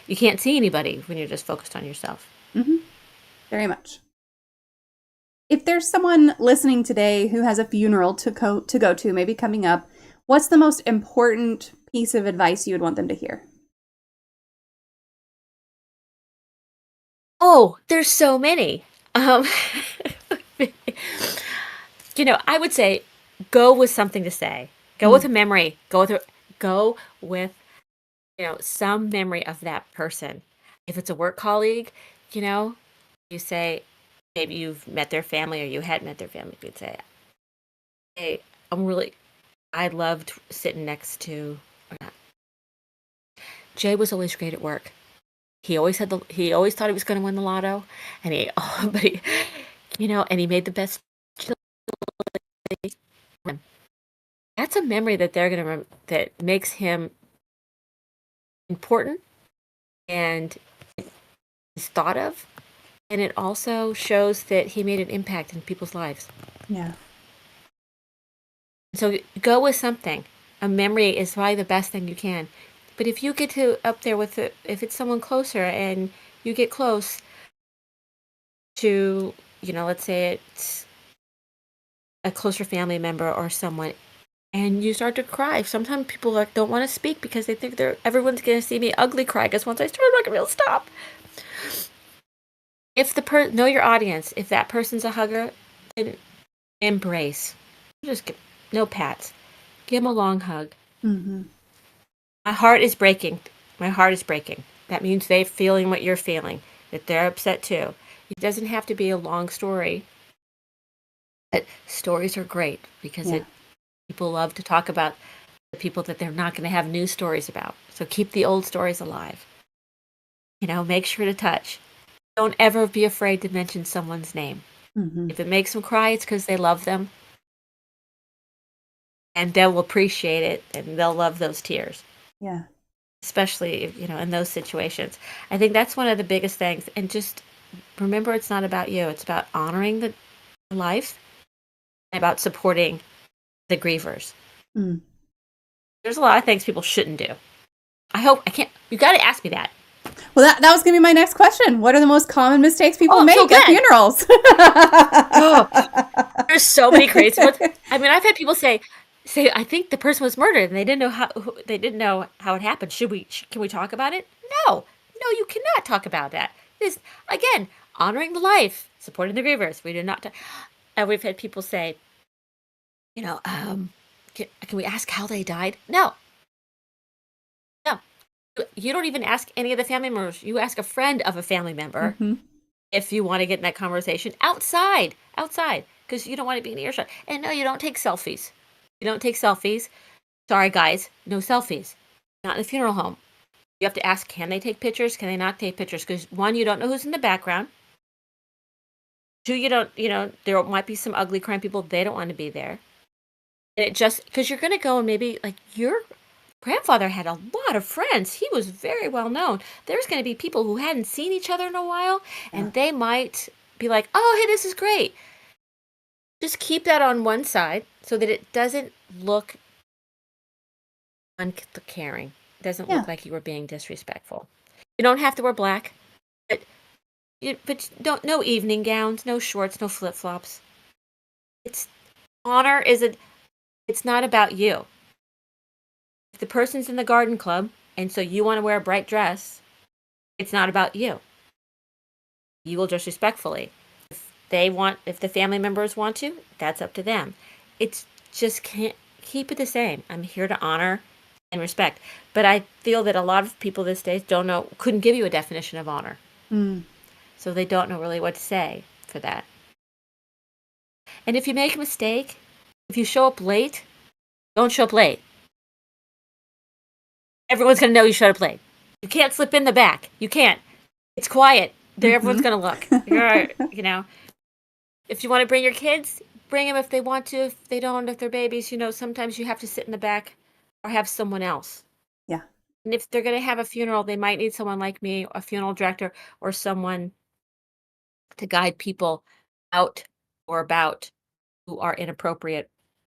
you can't see anybody when you're just focused on yourself. Mm-hmm. Very much. If there's someone listening today who has a funeral to go to, maybe coming up, what's the most important piece of advice you would want them to hear? Oh, there's so many. Um, I would say go with something to say. Go with Mm. a memory. Go with some memory of that person. If it's a work colleague, you know, you say maybe you've met their family or you had met their family. You'd say, "Hey, I loved sitting next to." Or not. Jay was always great at work. He always thought he was going to win the lotto, and but he, and he made the best chili. That's a memory that they're going to that makes him important and is thought of, and it also shows that he made an impact in people's lives. Yeah. So go with something. A memory is probably the best thing you can. But if you get to up there with it, if it's someone closer and you get close to, let's say it's a closer family member or someone, and you start to cry. Sometimes people don't want to speak because they think everyone's going to see me ugly cry. Because once I start, I'm not going to be able to stop. If know your audience, if that person's a hugger, then embrace. Just no pats. Give them a long hug. Mm-hmm. My heart is breaking. My heart is breaking. That means they're feeling what you're feeling, that they're upset too. It doesn't have to be a long story. But stories are great because people love to talk about the people that they're not going to have new stories about. So keep the old stories alive. Make sure to touch. Don't ever be afraid to mention someone's name. Mm-hmm. If it makes them cry, it's because they love them. And they'll appreciate it, and they'll love those tears. Yeah. Especially, in those situations. I think that's one of the biggest things. And just remember, it's not about you. It's about honoring the life and about supporting the grievers. Mm. There's a lot of things people shouldn't do. You got to ask me that. Well, that was going to be my next question. What are the most common mistakes people make at funerals? There's so many crazy ones. I mean, I've had people say, I think the person was murdered, and they didn't know how it happened. Can we talk about it? No, you cannot talk about that. This again, honoring the life, supporting the grievers. We do not. And we've had people say, can we ask how they died? No. You don't even ask any of the family members. You ask a friend of a family member if you want to get in that conversation outside, because you don't want to be in earshot. And no, you don't take selfies. Sorry, guys, no selfies. Not in a funeral home. You have to ask, can they take pictures? Can they not take pictures? Because one, you don't know who's in the background. Two, you don't, there might be some ugly crying people. They don't want to be there. And it just, because you're going to go and maybe your grandfather had a lot of friends. He was very well known. There's going to be people who hadn't seen each other in a while, and they might be like, oh, hey, this is great. Just keep that on one side so that it doesn't look uncaring. It doesn't look like you were being disrespectful. You don't have to wear black, but no evening gowns, no shorts, no flip-flops. Honor it's not about you. If the person's in the garden club and so you want to wear a bright dress, it's not about you. You will dress respectfully. If the family members want to, that's up to them. It's just can't keep it the same. I'm here to honor and respect. But I feel that a lot of people these days couldn't give you a definition of honor. Mm. So they don't know really what to say for that. And if you make a mistake, if you show up late, don't show up late. Everyone's going to know you showed up late. You can't slip in the back. You can't. It's quiet. Everyone's going to look. If you want to bring your kids, bring them if they want to. If they don't, if they're babies, sometimes you have to sit in the back or have someone else. Yeah. And if they're going to have a funeral, they might need someone like me, a funeral director, or someone to guide people out or about who are inappropriate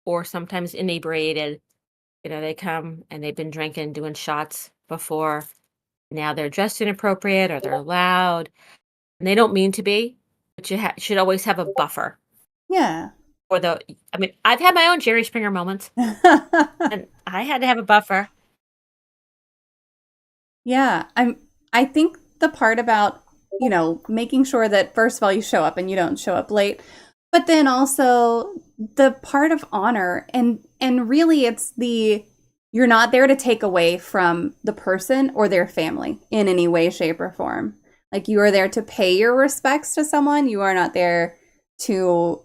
or sometimes inebriated. They come and they've been drinking, doing shots before. Now they're dressed inappropriate or they're loud. And they don't mean to be, but you should always have a buffer. Yeah. I've had my own Jerry Springer moments, and I had to have a buffer. Yeah. I think the part about, making sure that first of all you show up and you don't show up late, but then also the part of honor and really it's you're not there to take away from the person or their family in any way, shape, or form. Like you are there to pay your respects to someone. You are not there to,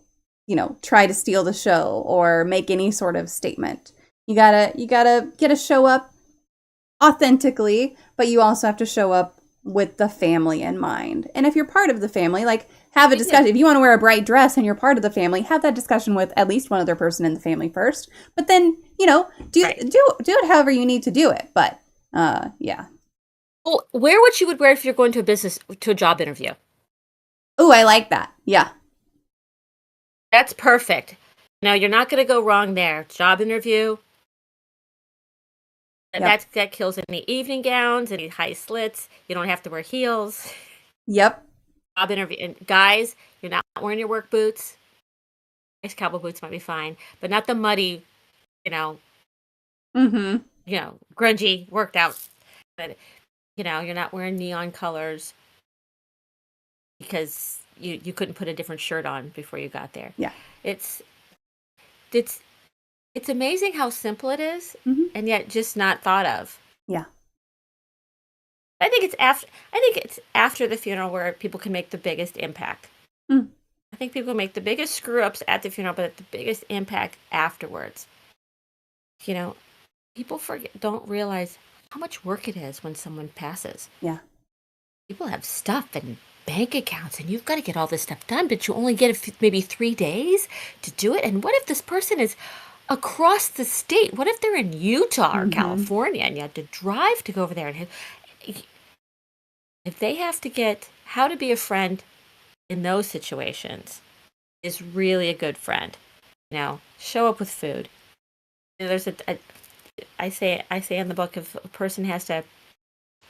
try to steal the show or make any sort of statement. You gotta show up authentically, but you also have to show up with the family in mind. And if you're part of the family, like have a Yeah. discussion. If you want to wear a bright dress and you're part of the family, have that discussion with at least one other person in the family first. But then, do Right. it however you need to do it. But yeah. Well, wear what you would wear if you're going to a job interview. Oh, I like that. Yeah. That's perfect. No, you're not going to go wrong there. Job interview. Yep. That kills any evening gowns, any high slits. You don't have to wear heels. Yep. Job interview. And guys, you're not wearing your work boots. Nice cowboy boots might be fine, but not the muddy, you know, Mm-hmm. grungy, worked out. But you're not wearing neon colors because you couldn't put a different shirt on before you got there. Yeah. It's it's it's amazing how simple it is, Mm-hmm. and yet just not thought of. Yeah. I think it's after the funeral where people can make the biggest impact. Mm. I think people make the biggest screw ups at the funeral, but the biggest impact afterwards. People don't realize how much work it is when someone passes. Yeah. People have stuff and bank accounts, and you've got to get all this stuff done, but you only get maybe 3 days to do it. And what if this person is across the state? What if they're in Utah or Mm-hmm. California and you have to drive to go over there? And if they have to get how to be a friend in those situations is really a good friend. Show up with food. There's I say in the book, if a person has to,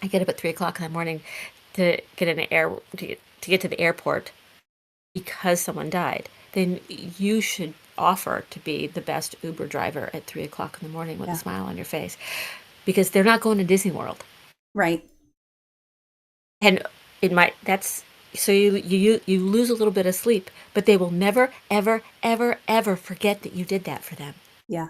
I get up at 3 o'clock in the morning to get to get to the airport because someone died, then you should offer to be the best Uber driver at 3 o'clock in the morning with a smile on your face, because they're not going to Disney World. Right. And that's so you lose a little bit of sleep, but they will never, ever, ever, ever forget that you did that for them. Yeah.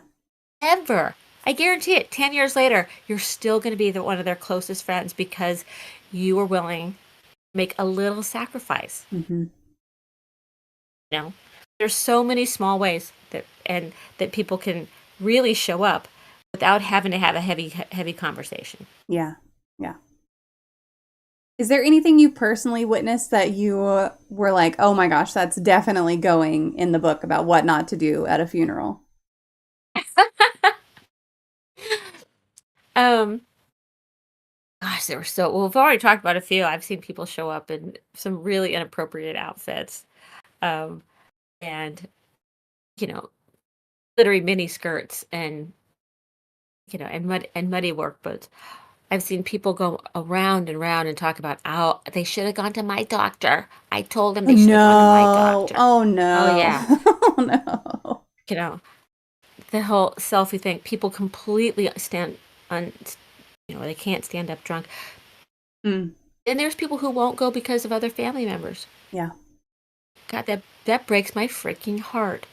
Ever. I guarantee it. 10 years later, you're still going to be one of their closest friends because you were willing to make a little sacrifice. Mm-hmm. There's so many small ways that people can really show up without having to have a heavy conversation. Yeah. Yeah. Is there anything you personally witnessed that you were like, oh my gosh, that's definitely going in the book about what not to do at a funeral? Gosh, there were we've already talked about a few. I've seen people show up in some really inappropriate outfits. And, glittery mini skirts and, and muddy work boots. I've seen people go around and around and talk about, oh, they should have gone to my doctor. I told them they should have gone to my doctor. Oh, no. Oh, yeah. Oh, no. The whole selfie thing, people completely stand on, they can't stand up drunk. Mm. And there's people who won't go because of other family members. Yeah. God, that breaks my freaking heart,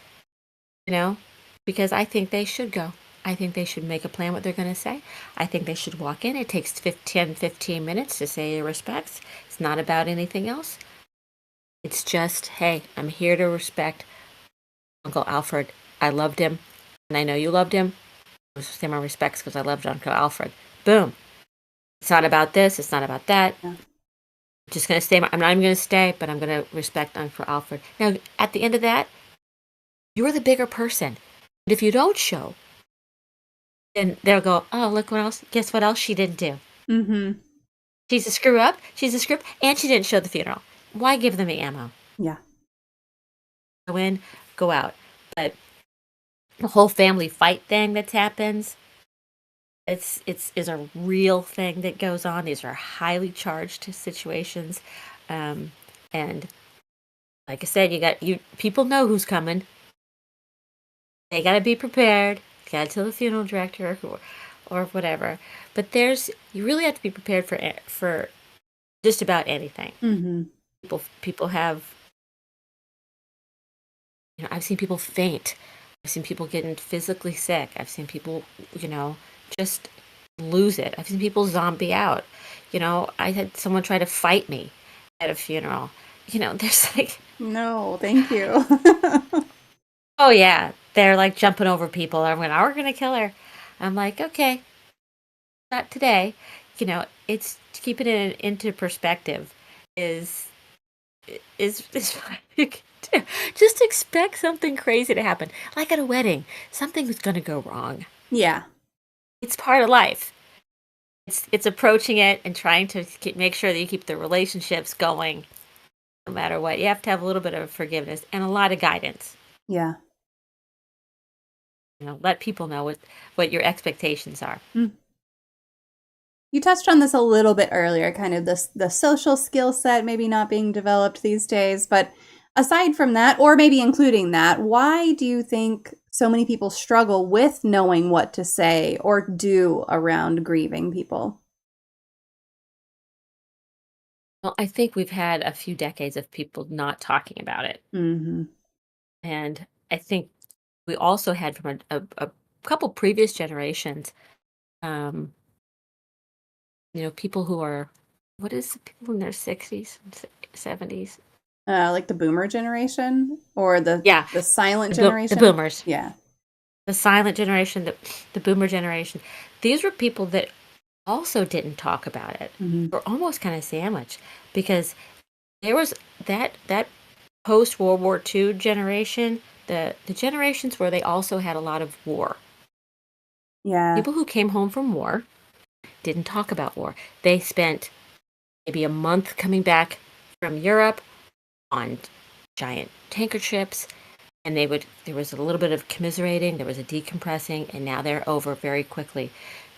because I think they should go. I think they should make a plan what they're going to say. I think they should walk in. It takes 15 minutes to say your respects. It's not about anything else. It's just, hey, I'm here to respect Uncle Alfred. I loved him, and I know you loved him. I was say my respects because I loved Uncle Alfred. Boom. It's not about this. It's not about that. Yeah. I'm just going to stay. I'm not even going to stay, but I'm going to respect Uncle Alfred. Now, at the end of that, you're the bigger person. But if you don't show, then they'll go, oh, look what else. Guess what else she didn't do? Mm-hmm. She's a screw up. She's a screw up. And she didn't show the funeral. Why give them the ammo? Yeah. Go in, go out. But the whole family fight thing that happens, is a real thing that goes on. These are highly charged situations. And like I said, people know who's coming. They got to be prepared. You got to tell the funeral director or whatever. But you really have to be prepared for just about anything. Mm-hmm. People have, I've seen people faint. I've seen people getting physically sick. I've seen people, just lose it. I've seen people zombie out. I had someone try to fight me at a funeral. There's like, no, thank you. oh yeah, they're like jumping over people. We're gonna kill her. I'm like, okay, not today. it's keeping it into perspective is is like, just expect something crazy to happen. Like at a wedding, something is going to go wrong. Yeah. It's part of life. It's approaching it and trying to make sure that you keep the relationships going no matter what. You have to have a little bit of forgiveness and a lot of guidance. Yeah. Let people know what your expectations are. Mm. You touched on this a little bit earlier, kind of the social skill set maybe not being developed these days. But aside from that, or maybe including that, why do you think so many people struggle with knowing what to say or do around grieving people? Well, I think we've had a few decades of people not talking about it. Mm-hmm. And I think we also had from a couple previous generations, um, people who are, what is the people in their 60s, 70s? Like the boomer generation or Yeah, the silent the generation? boomers, Yeah. the silent generation, the boomer generation. These were people that also didn't talk about it. Mm-hmm. Or almost kind of sandwiched because there was that post World War II generation, the generations where they also had a lot of war. Yeah. People who came home from war didn't talk about war. They spent maybe a month coming back from Europe on giant tanker ships, and there was a little bit of commiserating, there was a decompressing, and now they're over very quickly.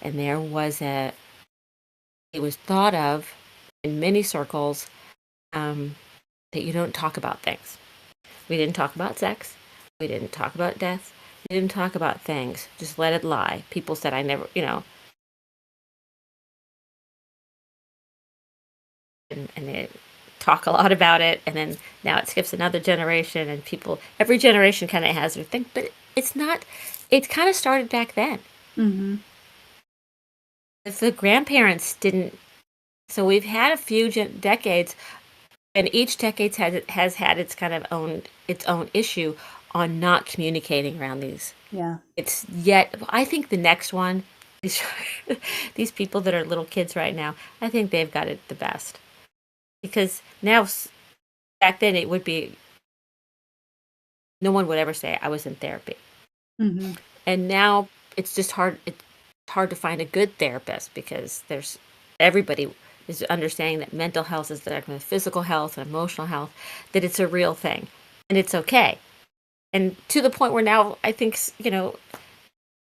And it was thought of in many circles, that you don't talk about things. We didn't talk about sex. We didn't talk about death. We didn't talk about things. Just let it lie. People said, I never, and they talk a lot about it. And then now it skips another generation, and every generation kind of has their thing, but it's not, it kind of started back then. Mm-hmm. If the grandparents didn't, so we've had a few decades, and each decade has had its own issue on not communicating around these. Yeah. I think the next one, these these people that are little kids right now, I think they've got it the best. Because now, back then, it would be, no one would ever say, I was in therapy. Mm-hmm. And now it's just it's hard to find a good therapist because everybody is understanding that mental health is different with physical health and emotional health, that it's a real thing and it's okay. And to the point where now I think,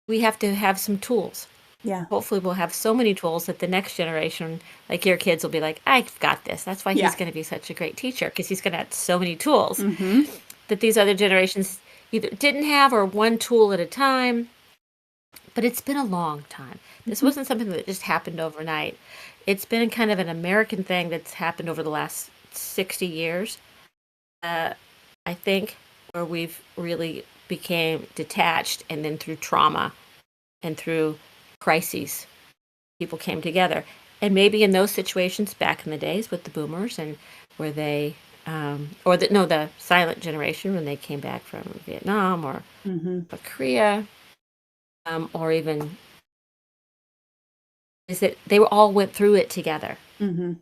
we have to have some tools. Yeah. Hopefully we'll have so many tools that the next generation, like your kids, will be like, I've got this. That's why Yeah. he's going to be such a great teacher, because he's going to have so many tools Mm-hmm. that these other generations either didn't have, or one tool at a time. But it's been a long time. This Mm-hmm. wasn't something that just happened overnight. It's been kind of an American thing that's happened over the last 60 years. I think, where we've really became detached, and then through trauma and through crises, people came together. And maybe in those situations back in the days with the boomers, and where they, the silent generation, when they came back from Vietnam or Mm-hmm. Korea, or even, is that they all went through it together. Mm-hmm.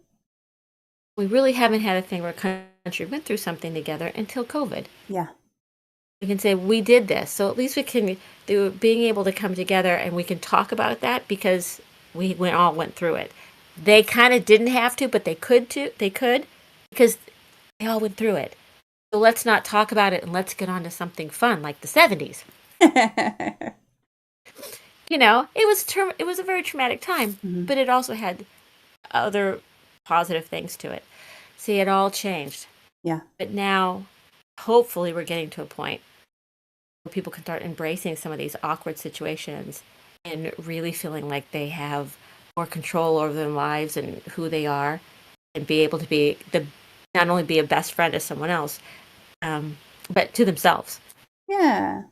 We really haven't had a thing where a country went through something together until COVID. Yeah. We can say we did this, so at least we can do being able to come together, and we can talk about that because we all went through it. They kind of didn't have to, but they could too. They could, because they all went through it. So let's not talk about it, and let's get on to something fun like the 70s. It was a very traumatic time, Mm-hmm. but it also had other positive things to it. See, it all changed. Yeah. But now, hopefully, we're getting to a point where people can start embracing some of these awkward situations and really feeling like they have more control over their lives and who they are, and be able to not only be a best friend to someone else, but to themselves. Yeah.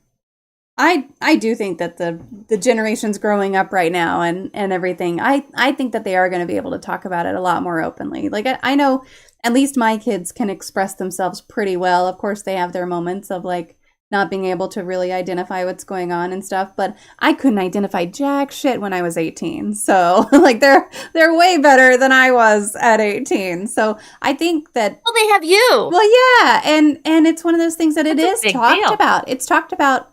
I do think that the generations growing up right now and everything, I think that they are going to be able to talk about it a lot more openly. Like I know at least my kids can express themselves pretty well. Of course, they have their moments of like not being able to really identify what's going on and stuff. But I couldn't identify jack shit when I was 18. So like they're way better than I was at 18. So I think that, Well, they have you. well, yeah, and it's one of those things that it That's a is big talked deal. about. It's talked about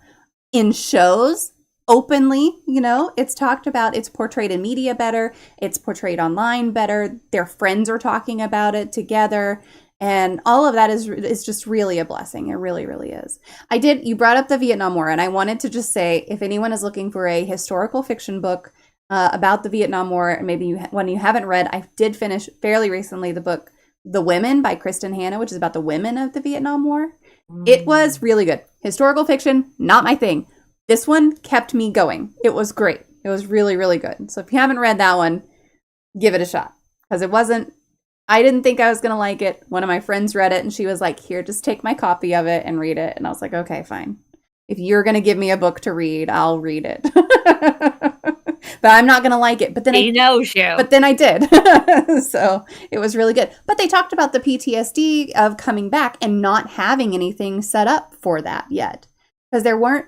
in shows openly, it's talked about, it's portrayed in media better, it's portrayed online better, their friends are talking about it together, and all of that is just really a blessing. It really, really is. You brought up the Vietnam War, and I wanted to just say, if anyone is looking for a historical fiction book about the Vietnam War, and maybe one you haven't read, I did finish fairly recently the book The Women by Kristen Hanna, which is about the women of the Vietnam War. It was really good. Historical fiction, not my thing. This one kept me going. It was great. It was really, really good. So if you haven't read that one, give it a shot. Because I didn't think I was going to like it. One of my friends read it and she was like, here, just take my copy of it and read it. And I was like, okay, fine. If you're going to give me a book to read, I'll read it. But I'm not going to like it. But then He knows you. But then I did. So it was really good. But they talked about the PTSD of coming back and not having anything set up for that yet. Because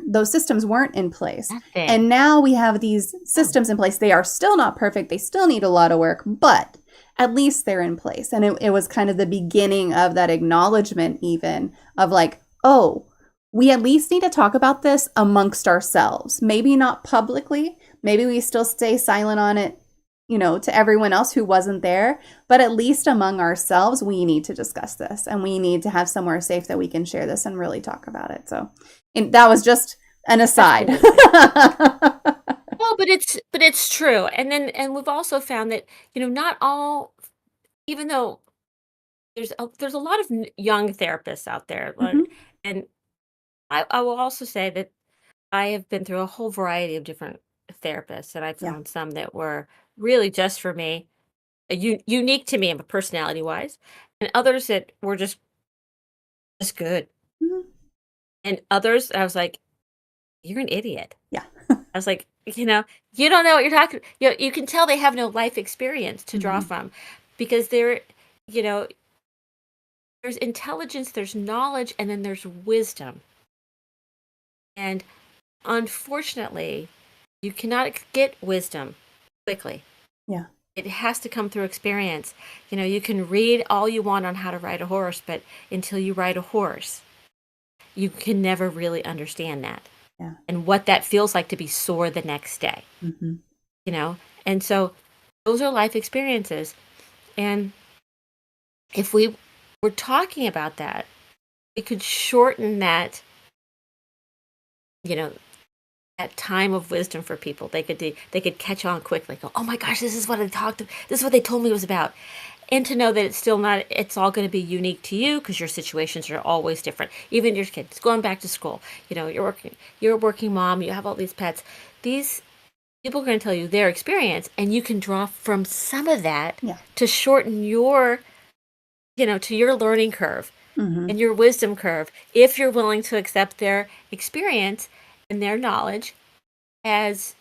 those systems weren't in place. Nothing. And now we have these systems in place. They are still not perfect. They still need a lot of work, but at least they're in place. And it was kind of the beginning of that acknowledgement even of like, oh, we at least need to talk about this amongst ourselves. Maybe not publicly. Maybe we still stay silent on it, to everyone else who wasn't there. But at least among ourselves, we need to discuss this. And we need to have somewhere safe that we can share this and really talk about it. So that was just an aside. No, but it's true. And we've also found that, not all, even though there's a lot of young therapists out there, Mhm. and I will also say that I have been through a whole variety of different therapists, and I Yeah. found some that were really just for me, unique to me, personality wise, and others that were just good, Mhm. and others I was like, "You're an idiot." Yeah. I was like, you don't know what you're talking. You can tell they have no life experience to draw Mhm. from, because you know, there's intelligence, there's knowledge, and then there's wisdom. And unfortunately, you cannot get wisdom quickly. Yeah. It has to come through experience. You can read all you want on how to ride a horse, but until you ride a horse, you can never really understand that Yeah. and what that feels like to be sore the next day. Mhm. And so those are life experiences. And if we were talking about that, we could shorten that, you know, that time of wisdom for people. They could catch on quickly. Go, oh my gosh, this is what this is what they told me it was about. And to know that it's all going to be unique to you, because your situations are always different. Even your kids going back to school, you're a working mom, you have all these pets. These people are going to tell you their experience, and you can draw from some of that Yeah. to shorten to your learning curve Mhm. and your wisdom curve, if you're willing to accept their experience and their knowledge as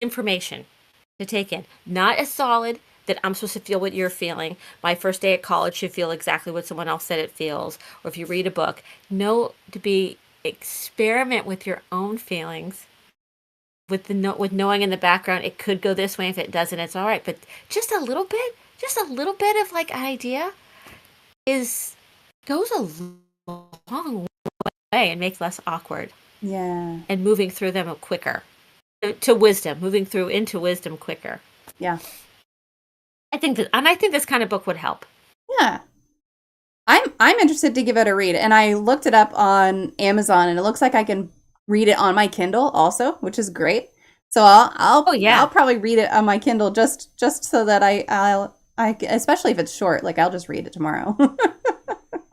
information to take in, not as solid that I'm supposed to feel what you're feeling. My first day at college should feel exactly what someone else said it feels. Or if you read a book, know to be experiment with your own feelings, with with knowing in the background it could go this way. If it doesn't, it's all right. But just a little bit of like idea is goes a long way and makes less awkward, Yeah. and moving through them quicker to wisdom, moving through into wisdom quicker. Yeah. I think this kind of book would help. Yeah. I'm interested to give it a read, and I looked it up on Amazon, and it looks like I can read it on my Kindle also, which is great. So Oh yeah, I'll probably read it on my Kindle just so that especially if it's short, like I'll just read it tomorrow.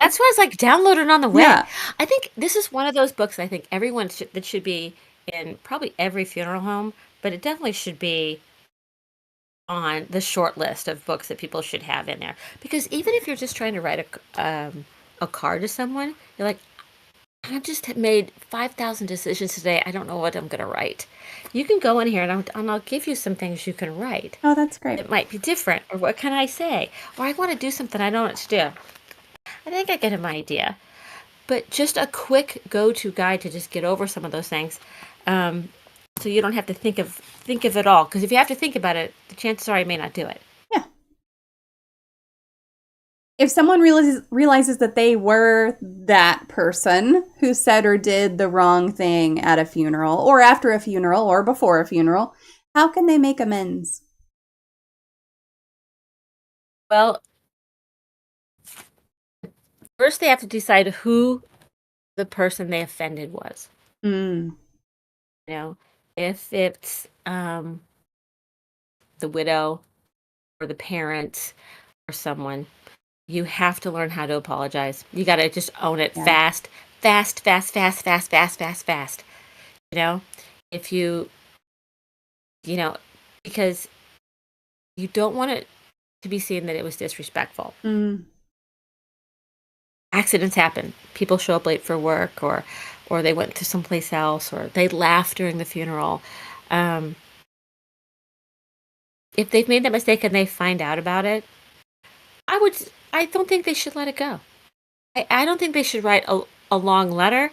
that's why I was like, download it on the way. Yeah. I think this is one of those books I think everyone that should be in probably every funeral home, but it definitely should be on the short list of books that people should have in there. Because even if you're just trying to write a card to someone, you're like, I just made 5,000 decisions today. I don't know what I'm going to write. You can go in here and I'll give you some things you can write. Oh, that's great. It might be different. Or what can I say? Or I want to do something I don't know what to do. I think I get an idea. but just a quick go-to guide to just get over some of those things, um, so you don't have to think of it all. Because if you have to think about it, the chances are you may not do it. Yeah. If someone realizes that they were that person who said or did the wrong thing at a funeral or after a funeral or before a funeral, how can they make amends? Well, first they have to decide who the person they offended was. Mm, You know, if it's the widow or the parents or someone, you have to learn how to apologize. You got to just own it yeah. fast, fast, fast, fast, fast, fast, fast, fast. You know, if you know, because you don't want it to be seen that it was disrespectful. Mm, Accidents happen. People show up late for work, or they went to someplace else, or they laughed during the funeral. Um, if they've made that mistake and they find out about it, I don't think they should let it go. I don't think they should write a long letter,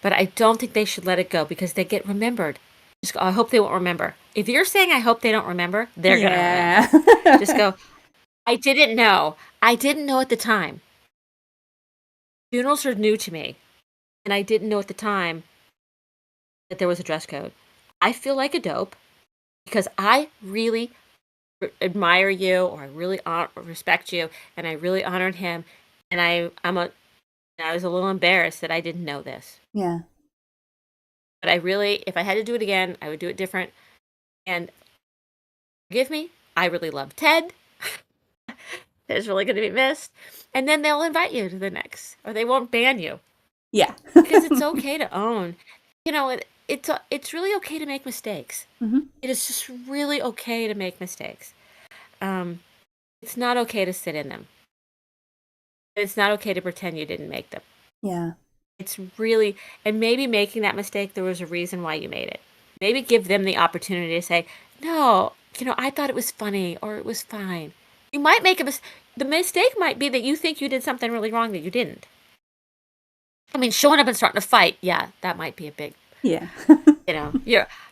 but I don't think they should let it go because they get remembered. Just go, I hope they won't remember. If you're saying I hope they don't remember, they're gonna yeah. remember. Just go, I didn't know. I didn't know at the time. Funerals are new to me, and I didn't know at the time that there was a dress code. I feel like a dope because I really admire you, or I really respect you, and I really honored him, and I was a little embarrassed that I didn't know this. Yeah. But I really, if I had to do it again, I would do it different. And forgive me, I really love Ted. It's really going to be missed. And then they'll invite you to the next, or they won't ban you Yeah. because it's okay to own. It's really okay to make mistakes. Hmm. It is just really okay to make mistakes. Um, it's not okay to sit in them. It's not okay to pretend you didn't make them. Yeah. It's really, and maybe making that mistake, there was a reason why you made it. Maybe give them the opportunity to say, no, I thought it was funny or it was fine. You might make the mistake might be that you think you did something really wrong that you didn't. I mean, showing up and starting to fight, yeah, that might be a big, Yeah.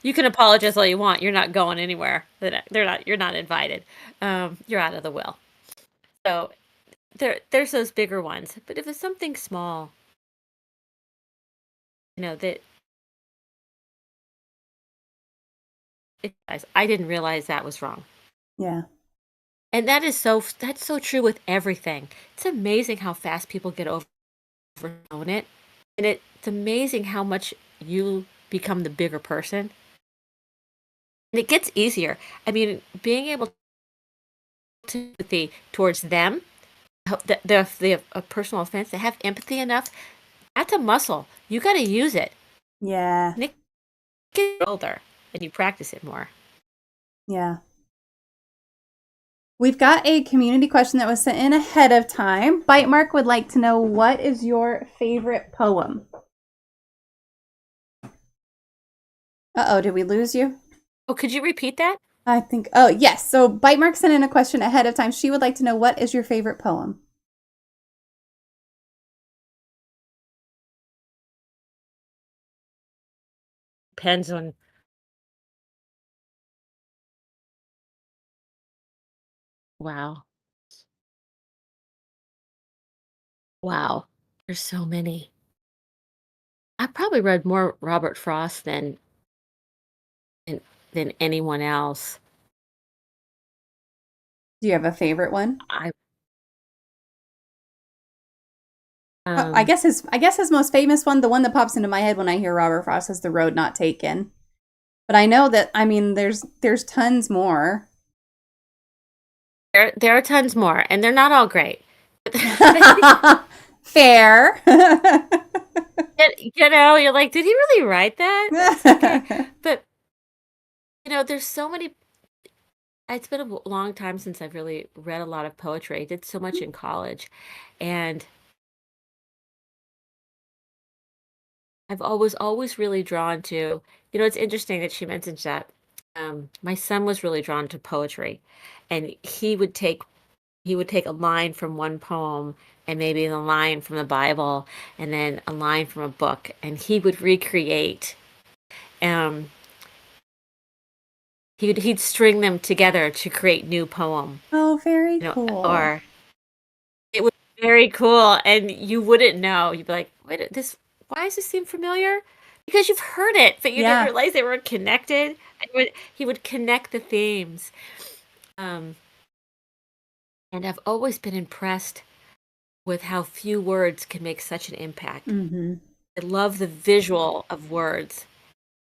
you can apologize all you want. You're not going anywhere. You're not invited. You're out of the will. So there's those bigger ones. But if it's something small, that I didn't realize that was wrong. Yeah. And that's so true with everything. It's amazing how fast people get over it. And it's amazing how much you become the bigger person. And it gets easier. I mean, being able to empathy towards them, a personal offense, to have empathy enough, that's a muscle. You got to use it. Yeah. And it gets older and you practice it more. Yeah. We've got a community question that was sent in ahead of time. Bite Mark would like to know, what is your favorite poem? Uh-oh, did we lose you? Oh, could you repeat that? I think, oh, yes. So Bite Mark sent in a question ahead of time. She would like to know, what is your favorite poem? Depends on. Wow. Wow. There's so many. I probably read more Robert Frost than than anyone else. Do you have a favorite one? I I um guess his most famous one, the one that pops into my head when I hear Robert Frost, is The Road Not Taken. But I know that, I mean, there's tons more. there are tons more, and they're not all great. Fair. You're like, did he really write that? That's okay. But there's so many. It's been a long time since I've really read a lot of poetry. I did so much in college, and I've always really drawn to. It's interesting that she mentions that. My son was really drawn to poetry, and he would take he would take a line from one poem and maybe a line from the Bible and then a line from a book, and he would recreate. Um, he'd string them together to create new poem, Oh, very you know, cool. or it was very cool, and you wouldn't know. You'd be like, "Wait, this? Why does this seem familiar?" Because you've heard it, but you didn't Yeah. realize they were connected. He would connect the themes, um, and I've always been impressed with how few words can make such an impact. Mm-hmm. I love the visual of words,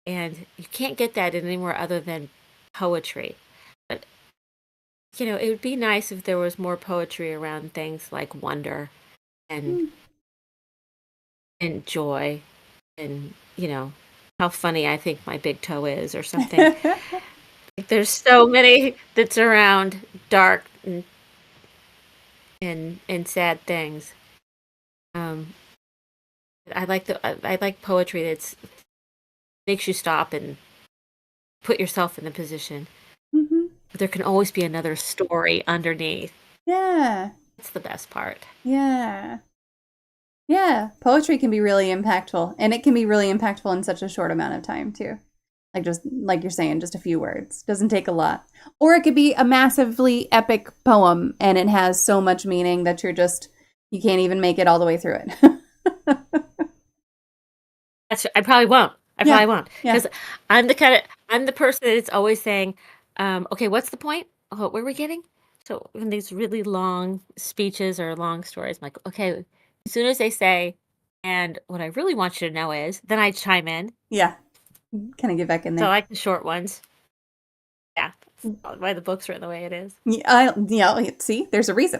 and you can't get that anywhere other than poetry. But it would be nice if there was more poetry around things like wonder and joy and how funny I think my big toe is or something. Like, there's so many that's around dark and sad things. Um, I like poetry that's makes you stop and put yourself in the position. Mm-hmm. But there can always be another story underneath. Yeah. That's the best part. Yeah. Yeah. Poetry can be really impactful, and it can be really impactful in such a short amount of time, too. Like just like you're saying, just a few words. Doesn't take a lot. Or it could be a massively epic poem and it has so much meaning that you can't even make it all the way through it. I probably won't. I Yeah. probably won't Yeah. because I'm the person that's always saying, "Okay, what's the point? Oh, where are we getting?" So in these really long speeches or long stories, I'm like, "Okay." As soon as they say, "And what I really want you to know is," then I chime in. Yeah. Kind of get back in So I there. like the short ones. Yeah, that's probably why the book's written the way it is. Yeah, see, there's a reason.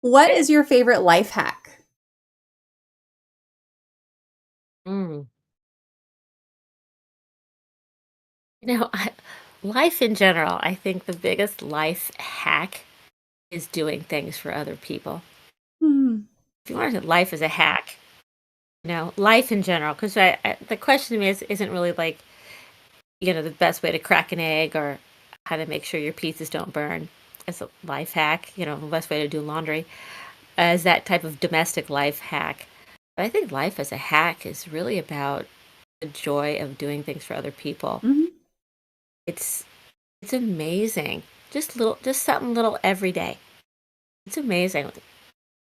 What is your favorite life hack? Mm. Life in general, I think the biggest life hack is doing things for other people. Hmm. If you want to life as a hack, life in general, because the question to me isn't really like, the best way to crack an egg or how to make sure your pizzas don't burn. It's a life hack, the best way to do laundry as that type of domestic life hack. But I think life as a hack is really about the joy of doing things for other people. Hmm. It's it's amazing. Just something little every day. It's amazing.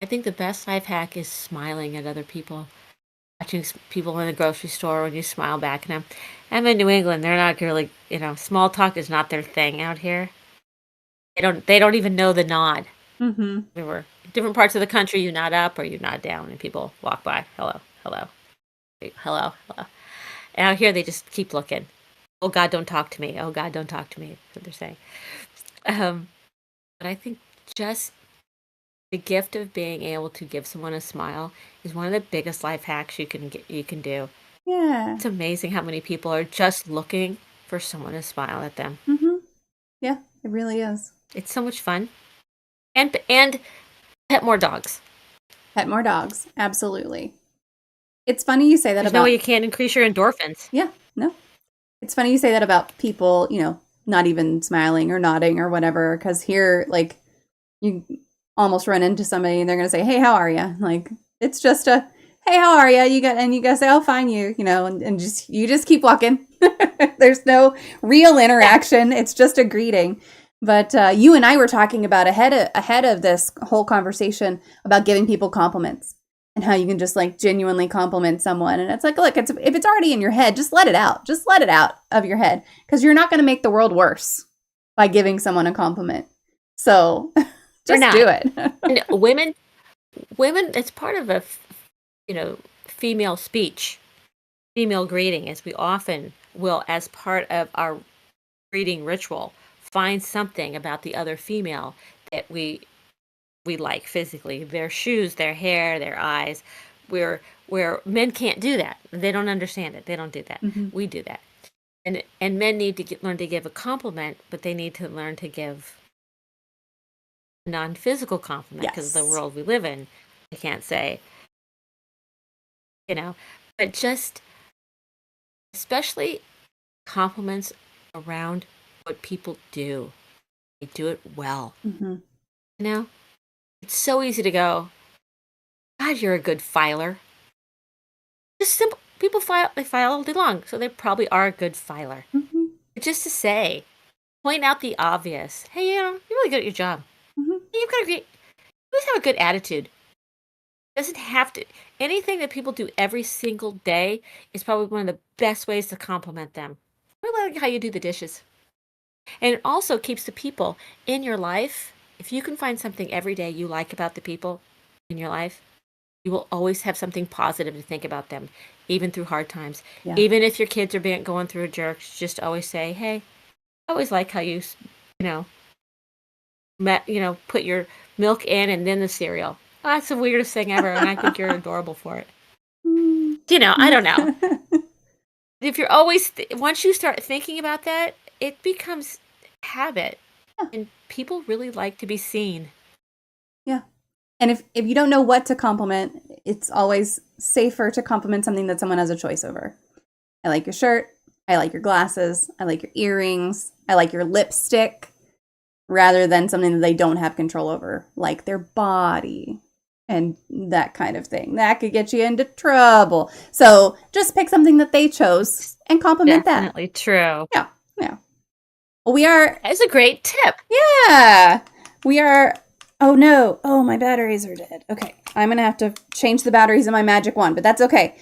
I think the best life hack is smiling at other people. Watching people in the grocery store when you smile back at them. I'm in New England. They're not really, small talk is not their thing out here. They don't even know the nod. Hmm. There were different parts of the country, you nod up or you nod down, and people walk by. Hello, hello, hello, hello. And out here, they just keep looking. Oh God, don't talk to me. Oh God, don't talk to me. That's what they're saying. Um, but I think just the gift of being able to give someone a smile is one of the biggest life hacks you can do. Yeah. It's amazing how many people are just looking for someone to smile at them. Hmm. Yeah, it really is. It's so much fun. And pet more dogs. Pet more dogs. Absolutely. It's funny you say that There's no way about, you can't increase your endorphins. yeah, no. It's funny you say that about people, not even smiling or nodding or whatever, because here, like, you almost run into somebody and they're going to say, "Hey, how are you?" Like, it's just a, "Hey, how are you?" And you guys say, "Oh, fine, and you just keep walking. There's no real Yeah. interaction. It's just a greeting. But you and I were talking about ahead of this whole conversation about giving people compliments and how you can just like genuinely compliment someone. And it's like, look, if it's already in your head, just let it out. Just let it out of your head because you're not going to make the world worse by giving someone a compliment. So Or just do not. it. And women, it's part of you know, female speech, female greeting, as we often will, as part of our greeting ritual, find something about the other female that we like physically, their shoes, their hair, their eyes, where men can't do that. They don't understand it. They don't do that. Hmm. We do that. And men need to learn to give a compliment, but they need to learn to give a non-physical compliment because of the Yes. world we live in. I can't say, you know, but just especially compliments around what people do. They do it well. Mm-hmm. You know, it's so easy to go, God, you're a good filer. Just simple. People file, they file all day long, so they probably are a good filer. Mm-hmm. But just to say, point out the obvious. Hey, you're really good at your job. Mm-hmm. You've got a great, you always have a good attitude. Doesn't have to, anything that people do every single day is probably one of the best ways to compliment them. I like how you do the dishes. And it also keeps the people in your life. If you can find something every day you like about the people in your life, you will always have something positive to think about them, even through hard times. Yeah. Even if your kids are going through a jerk, just always say, "Hey, I always like how you know, put your milk in and then the cereal. Oh, that's the weirdest thing ever, and I think you're adorable for it." I don't know. If you're always once you start thinking about that, it becomes habit, Yeah. and people really like to be seen. Yeah. And if you don't know what to compliment, it's always safer to compliment something that someone has a choice over. I like your shirt. I like your glasses. I like your earrings. I like your lipstick, rather than something that they don't have control over, like their body and that kind of thing. That could get you into trouble. So just pick something that they chose and compliment that. Definitely true. Yeah. Yeah. Well, we are. That's a great tip. Yeah. We are. Oh no. Oh, my batteries are dead. Okay. I'm going to have to change the batteries in my magic wand, but that's okay.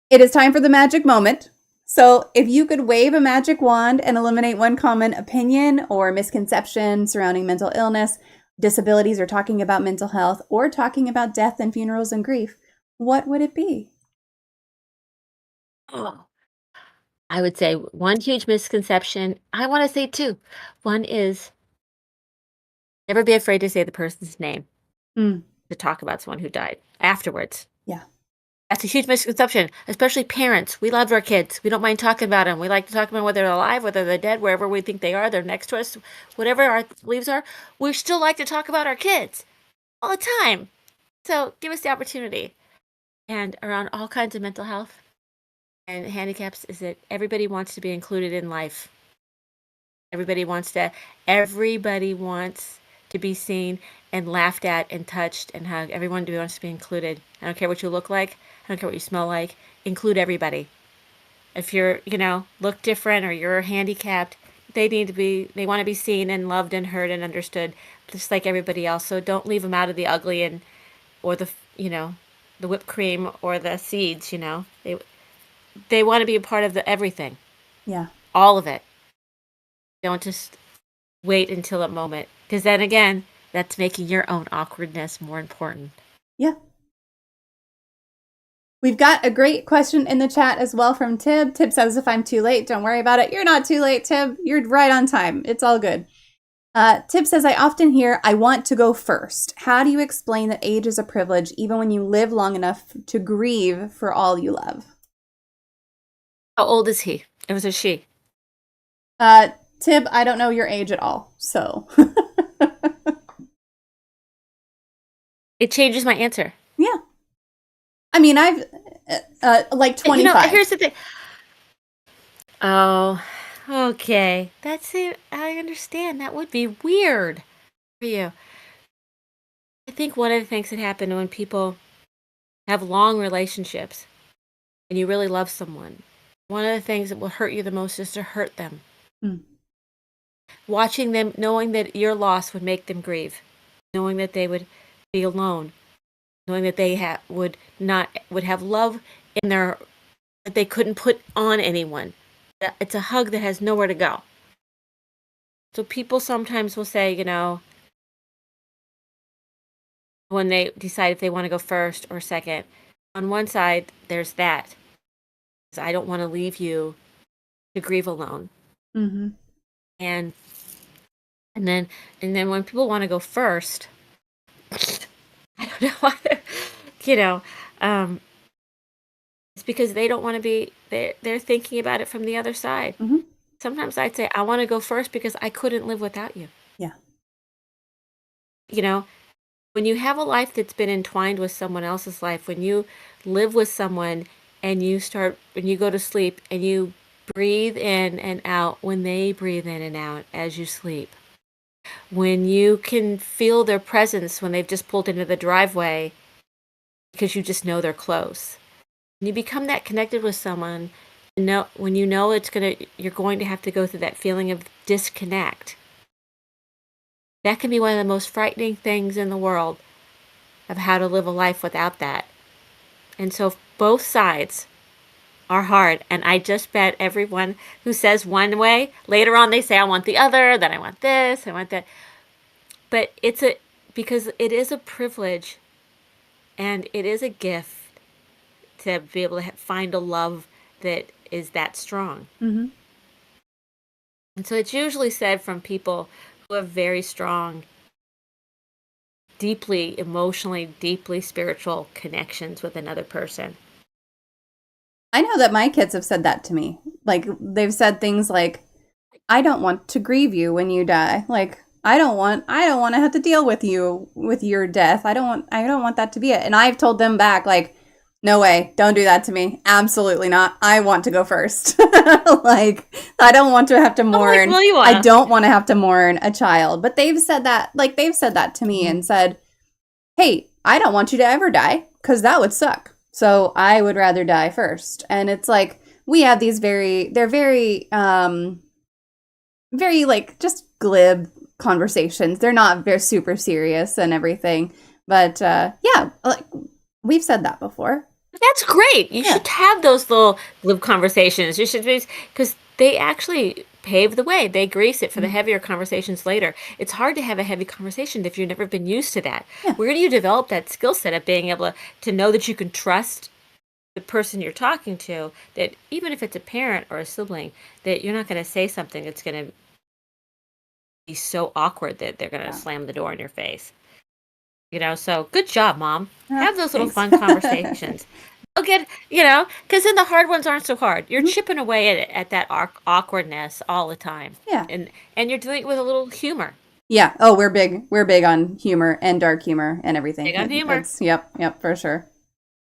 It is time for the magic moment. So if you could wave a magic wand and eliminate one common opinion or misconception surrounding mental illness, disabilities, or talking about mental health, or talking about death and funerals and grief, what would it be? Oh, I would say one huge misconception. I want to say two. One is never be afraid to say the person's name Mm, to talk about someone who died afterwards. yeah. That's a huge misconception, especially parents. We love our kids. We don't mind talking about them. We like to talk about whether they're alive, whether they're dead, wherever we think they are. They're next to us, whatever our beliefs are. We still like to talk about our kids all the time. So give us the opportunity. And around all kinds of mental health and handicaps is that everybody wants to be included in life. Everybody wants to be seen and laughed at and touched and hugged. Everyone wants to be included. I don't care what you look like. I don't care what you smell like. Include everybody. If you're, look different or you're handicapped, they want to be seen and loved and heard and understood, just like everybody else. So don't leave them out of the ugly or the whipped cream or the seeds, They want to be a part of the everything. Yeah. All of it. Don't just wait until a moment, because then again, that's making your own awkwardness more important. Yeah. We've got a great question in the chat as well from Tib. Tib says, if I'm too late, don't worry about it. You're not too late, Tib. You're right on time. It's all good. Tib says, I often hear, I want to go first. How do you explain that age is a privilege even when you live long enough to grieve for all you love? How old is he? It was a she. Tib, I don't know your age at all, so. It changes my answer. Yeah. I mean, I've, like 25. Here's the thing. Oh, okay. That's it. I understand. That would be weird for you. I think one of the things that happen when people have long relationships and you really love someone, one of the things that will hurt you the most is to hurt them. Mm. Watching them, knowing that your loss would make them grieve, knowing that they would be alone, knowing that they would have love in their that they couldn't put on anyone. It's a hug that has nowhere to go. So people sometimes will say, when they decide if they want to go first or second, on one side there's that. I don't want to leave you to grieve alone. Mm-hmm. And then when people want to go first, I don't know why it's because they don't want to be, they're thinking about it from the other side. Mm-hmm. Sometimes I'd say, I want to go first because I couldn't live without you. Yeah. When you have a life that's been entwined with someone else's life, when you live with someone and when you go to sleep and you breathe in and out when they breathe in and out as you sleep, when you can feel their presence when they've just pulled into the driveway because you just know they're close. When you become that connected with someone, when you know you're going to have to go through that feeling of disconnect. That can be one of the most frightening things in the world of how to live a life without that. And so both sides are hard. And I just bet everyone who says one way, later on they say, I want the other, then I want this, I want that. But because it is a privilege and it is a gift to be able to find a love that is that strong. Mm-hmm. And so it's usually said from people who have very strong, deeply emotionally, deeply spiritual connections with another person. I know that my kids have said that to me. Like, they've said things like, I don't want to grieve you when you die. Like, I don't want to have to deal with you with your death. I don't want that to be it. And I've told them back, like, no way, don't do that to me. Absolutely not. I want to go first. Like, I don't want to have to mourn. I don't want to have to mourn a child. But they've said that to me and said, hey, I don't want you to ever die because that would suck. So I would rather die first. And it's like, we have they're very, very like just glib conversations. They're not very super serious and everything. But yeah, like we've said that before. That's great. You should have those little glib conversations. You should, because they actually pave the way. They grease it for the heavier conversations later. It's hard to have a heavy conversation if you've never been used to that. Yeah. Where do you develop that skill set of being able to know that you can trust the person you're talking to, that even if it's a parent or a sibling, that you're not going to say something that's going to be so awkward that they're going to slam the door in your face. So good job, Mom. Have those little fun conversations. Because then the hard ones aren't so hard. You're chipping away at that awkwardness all the time. Yeah. And you're doing it with a little humor. Yeah. Oh, we're big on humor and dark humor and everything. Big on humor. Yep, for sure.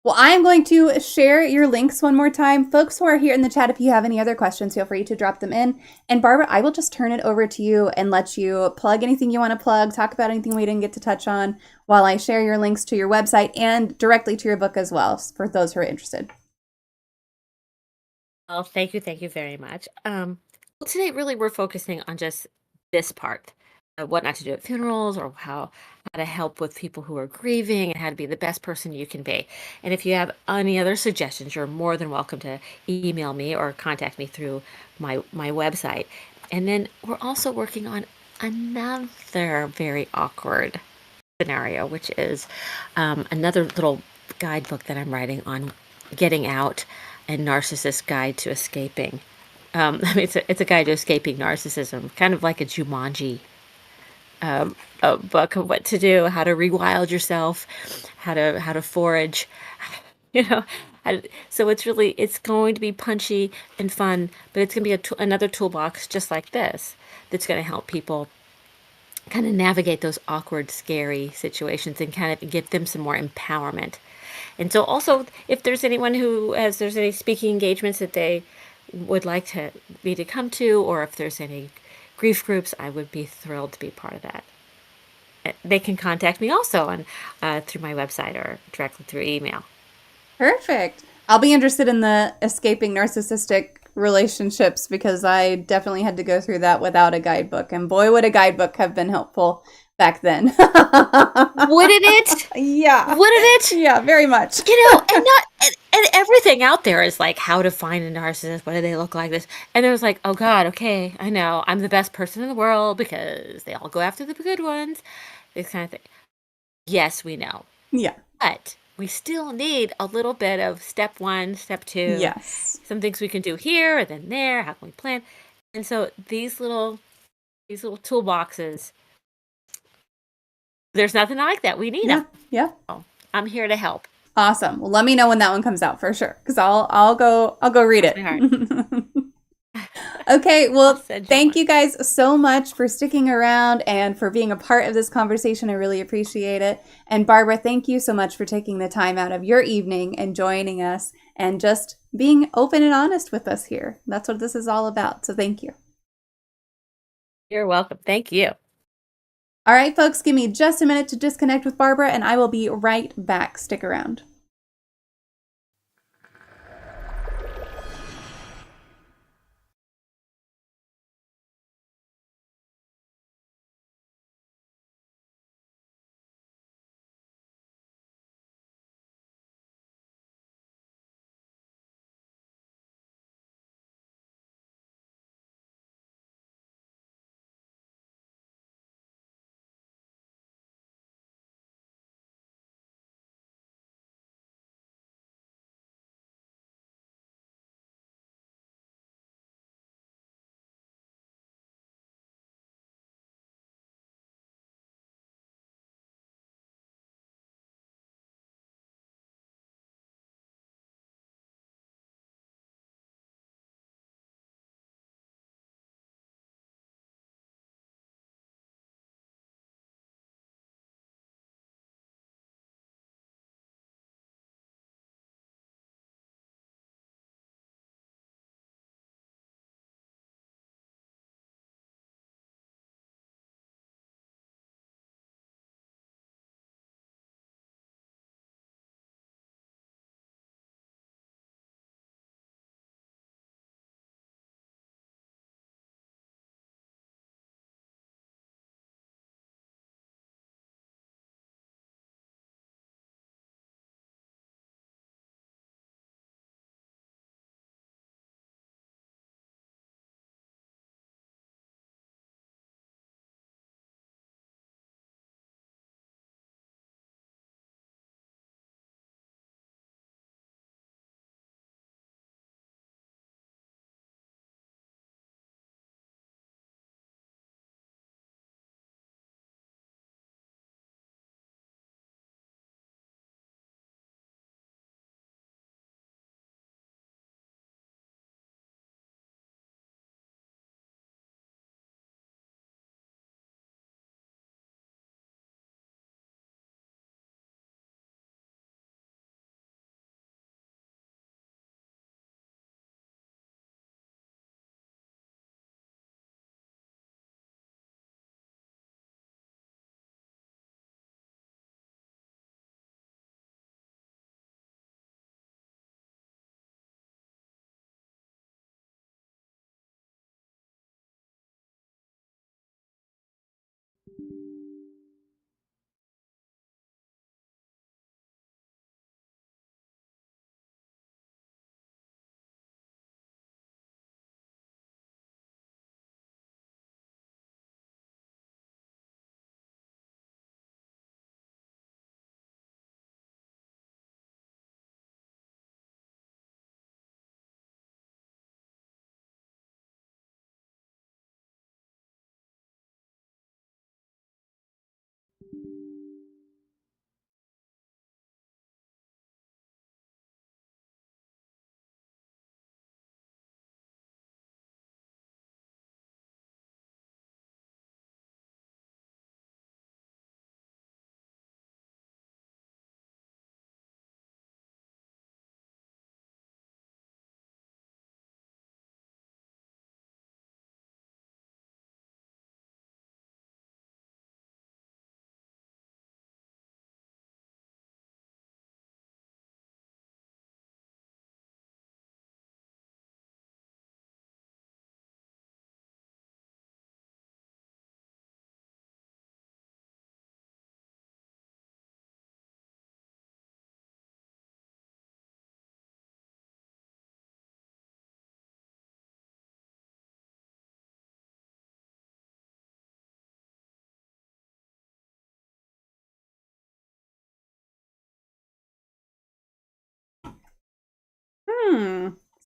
Well, I am going to share your links one more time. Folks who are here in the chat, if you have any other questions, feel free to drop them in. And Barbara, I will just turn it over to you and let you plug anything you want to plug, talk about anything we didn't get to touch on while I share your links to your website and directly to your book as well for those who are interested. Well, thank you very much. Well, today really we're focusing on just this part. What not to do at funerals, or how to help with people who are grieving, and how to be the best person you can be. And if you have any other suggestions, you're more than welcome to email me or contact me through my website. And then we're also working on another very awkward scenario, which is another little guidebook that I'm writing on getting out, and Narcissist Guide to Escaping. It's a guide to escaping narcissism, kind of like a Jumanji a book of what to do, how to rewild yourself, how to forage, so it's going to be punchy and fun, but it's going to be another toolbox just like this that's going to help people kind of navigate those awkward, scary situations and kind of give them some more empowerment. And so also, if there's anyone there's any speaking engagements that they would like me to come to, or if there's any grief groups, I would be thrilled to be part of that. They can contact me also through my website or directly through email. Perfect. I'll be interested in the escaping narcissistic relationships because I definitely had to go through that without a guidebook. And boy, would a guidebook have been helpful back then. Wouldn't it? Yeah. Wouldn't it? Yeah, very much. And everything out there is like how to find a narcissist. What do they look like? This, and there was like, oh God, okay, I know I'm the best person in the world because they all go after the good ones. This kind of thing. Yes, we know. Yeah. But we still need a little bit of step 1, step 2. Yes. Some things we can do here and then there. How can we plan? And so these little toolboxes. There's nothing like that. We need them. Yeah. So I'm here to help. Awesome. Well, let me know when that one comes out for sure, because I'll go read it. Okay. Well, thank you guys so much for sticking around and for being a part of this conversation. I really appreciate it. And Barbara, thank you so much for taking the time out of your evening and joining us and just being open and honest with us here. That's what this is all about. So thank you. You're welcome. Thank you. All right, folks, give me just a minute to disconnect with Barbara, and I will be right back. Stick around.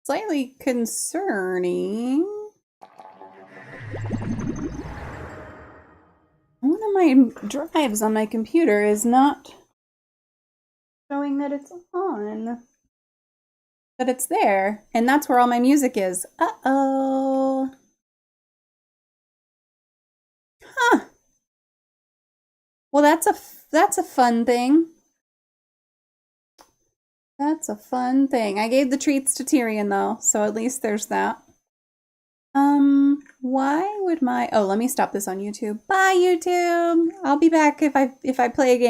Slightly concerning. One of my drives on my computer is not showing that it's on. But it's there, and that's where all my music is. Uh-oh. Huh. Well, that's a fun thing. That's a fun thing. I gave the treats to Tyrion though, so at least there's that. Why would my... Oh, let me stop this on YouTube. Bye, YouTube. I'll be back if I play a game.